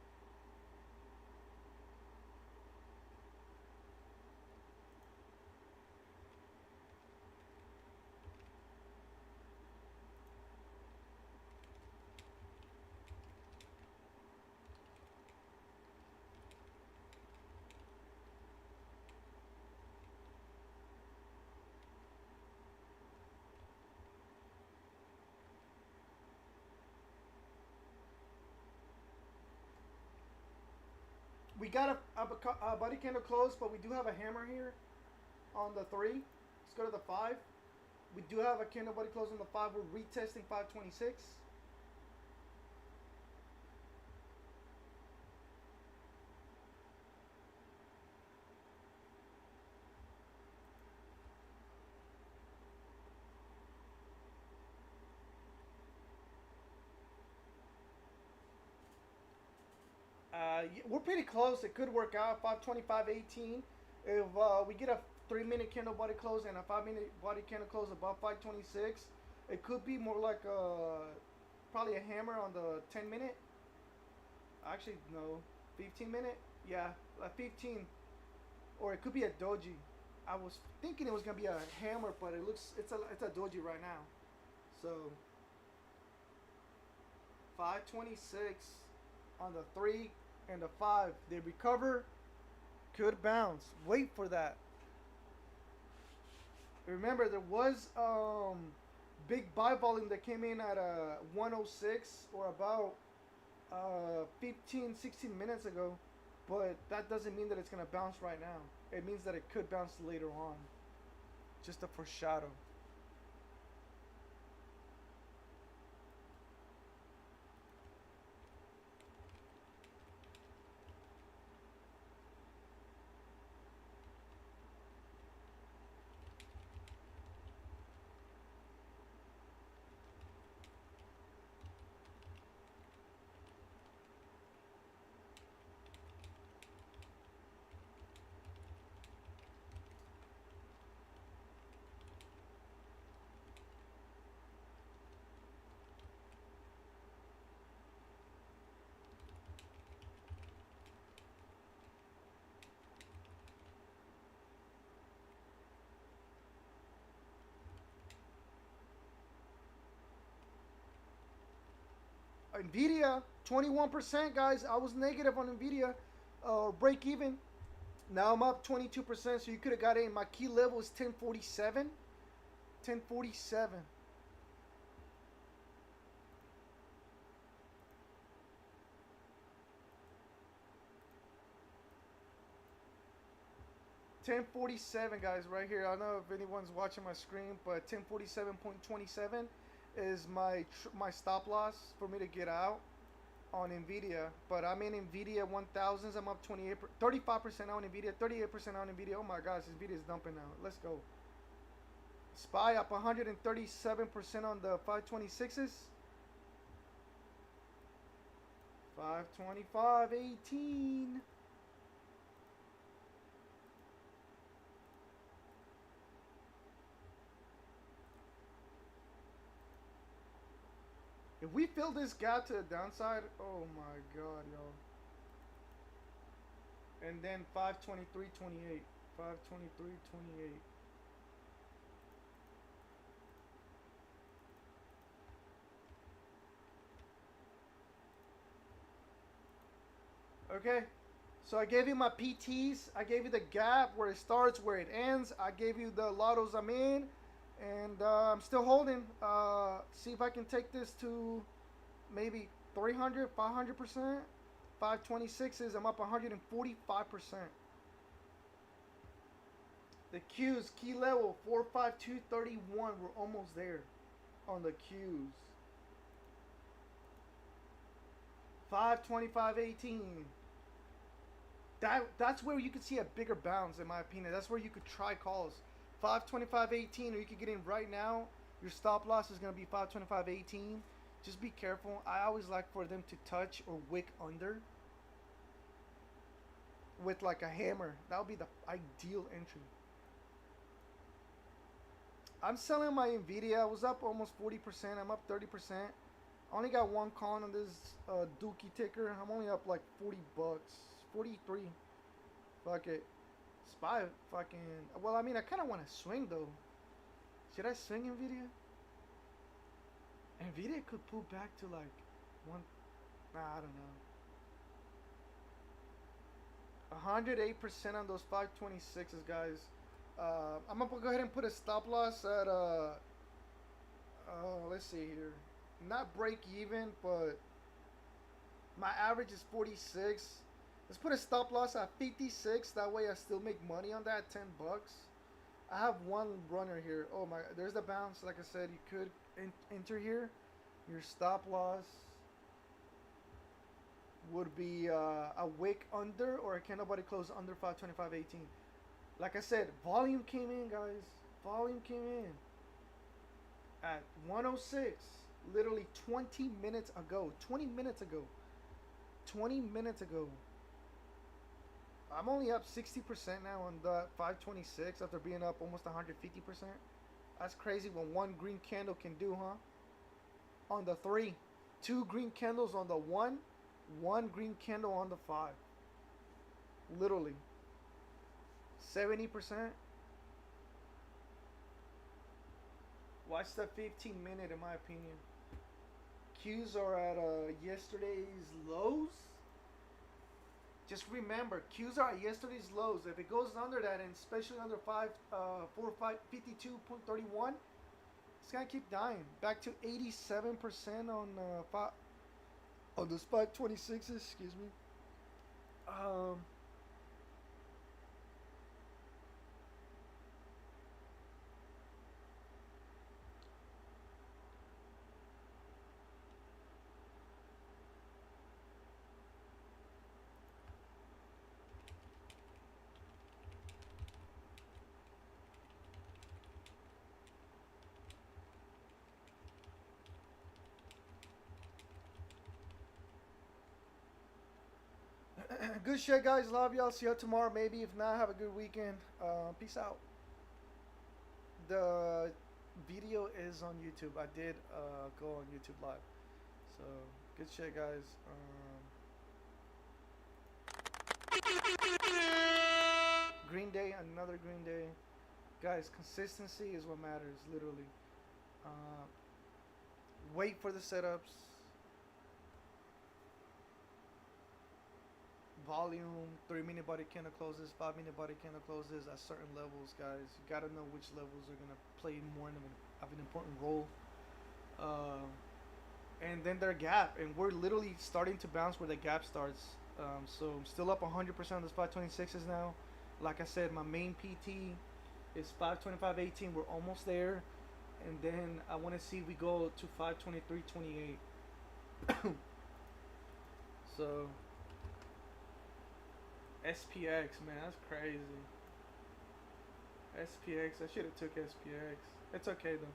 We got a body candle close, but we do have a hammer here on the 3. Let's go to the 5. We do have a candle body close on the 5. We're retesting 526. We're pretty close. It could work out. 525.18. If we get a 3-minute candle body close and a 5-minute body candle close above 526, it could be more like probably a hammer on the 10-minute. Actually, no, 15-minute. Yeah, like 15, or it could be a doji. I was thinking it was gonna be a hammer, but it's a doji right now. So 526 on the 3 and the 5. They recover, could bounce. Wait for that. Remember, there was big buy volume that came in at 106 or about 15, 16 minutes ago, but that doesn't mean that it's gonna bounce right now. it means that it could bounce later on. Just a foreshadow. Nvidia, 21%, guys. I was negative on Nvidia, break even. Now I'm up 22%, so you could have got in. My key level is 1047. 1047. $10.47, guys, right here. I don't know if anyone's watching my screen, but 1047.27 is my stop loss for me to get out on Nvidia. But I'm in Nvidia 1000s. I'm up 35% on Nvidia, 38% on Nvidia. Oh my gosh, Nvidia is dumping now. Let's go. SPY up 137% on the 526s. 525.18. If we fill this gap to the downside, oh my god, yo. And then 523.28. 523.28. Okay. So I gave you my PTs. I gave you the gap, where it starts, where it ends. I gave you the lottos I'm in. And I'm still holding. See if I can take this to maybe 300, 500%. 526s, I'm up 145%. The Qs, key level 452.31. We're almost there on the Qs. 525.18. That's where you could see a bigger bounce, in my opinion. That's where you could try calls. 525.18, or you could get in right now. Your stop loss is going to be 525.18. Just be careful. I always like for them to touch or wick under with like a hammer. That would be the ideal entry. I'm selling my Nvidia. I was up almost 40%. I'm up 30%. I only got one con on this Dookie ticker. I'm only up like 40 bucks. 43. Fuck it. SPY fucking... Well, I mean, I kind of want to swing, though. Should I swing Nvidia? Nvidia could pull back to, like, one... Nah, I don't know. 108% on those 526s, guys. I'm going to go ahead and put a stop loss at, let's see here. Not break even, but my average is 46. Let's put a stop loss at 56. That way I still make money on that, 10 bucks. I have one runner here. Oh my, there's the bounce. Like I said, you could enter here. Your stop loss would be a wick under, or a candle body close under 525.18. Like I said, volume came in, guys. Volume came in at 106. Literally 20 minutes ago. 20 minutes ago. 20 minutes ago. I'm only up 60% now on the 526 after being up almost 150%. That's crazy what one green candle can do, huh? On the 3. 2 green candles on the 1. 1 green candle on the 5. Literally. 70%. Watch the 15 minute, in my opinion. Qs are at yesterday's lows. Just remember, Qs are at yesterday's lows. If it goes under that, and especially under 52.31, it's gonna keep dying. Back to 87% on the 526s. Excuse me. good shit, guys. Love y'all. See y'all tomorrow. Maybe if not, have a good weekend. Peace out. The video is on YouTube. I did go on YouTube Live. So, good shit, guys. Green Day, another Green Day. Guys, consistency is what matters, literally. Wait for the setups. Volume, 3-minute body candle closes, 5-minute body candle closes at certain levels, guys. You gotta know which levels are gonna play more of an important role. And then their gap, and we're literally starting to bounce where the gap starts. So I'm still up 100% on this 526s now. Like I said, my main PT is 525.18. We're almost there, and then I want to see if we go to 523.28. So SPX, man, that's crazy. SPX, I should have took SPX. It's okay though,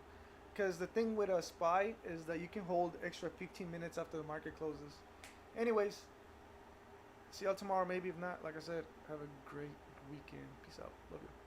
because the thing with a SPY is that you can hold extra 15 minutes after the market closes. Anyways, see y'all tomorrow. Maybe if not, like I said, have a great weekend. Peace out. Love you.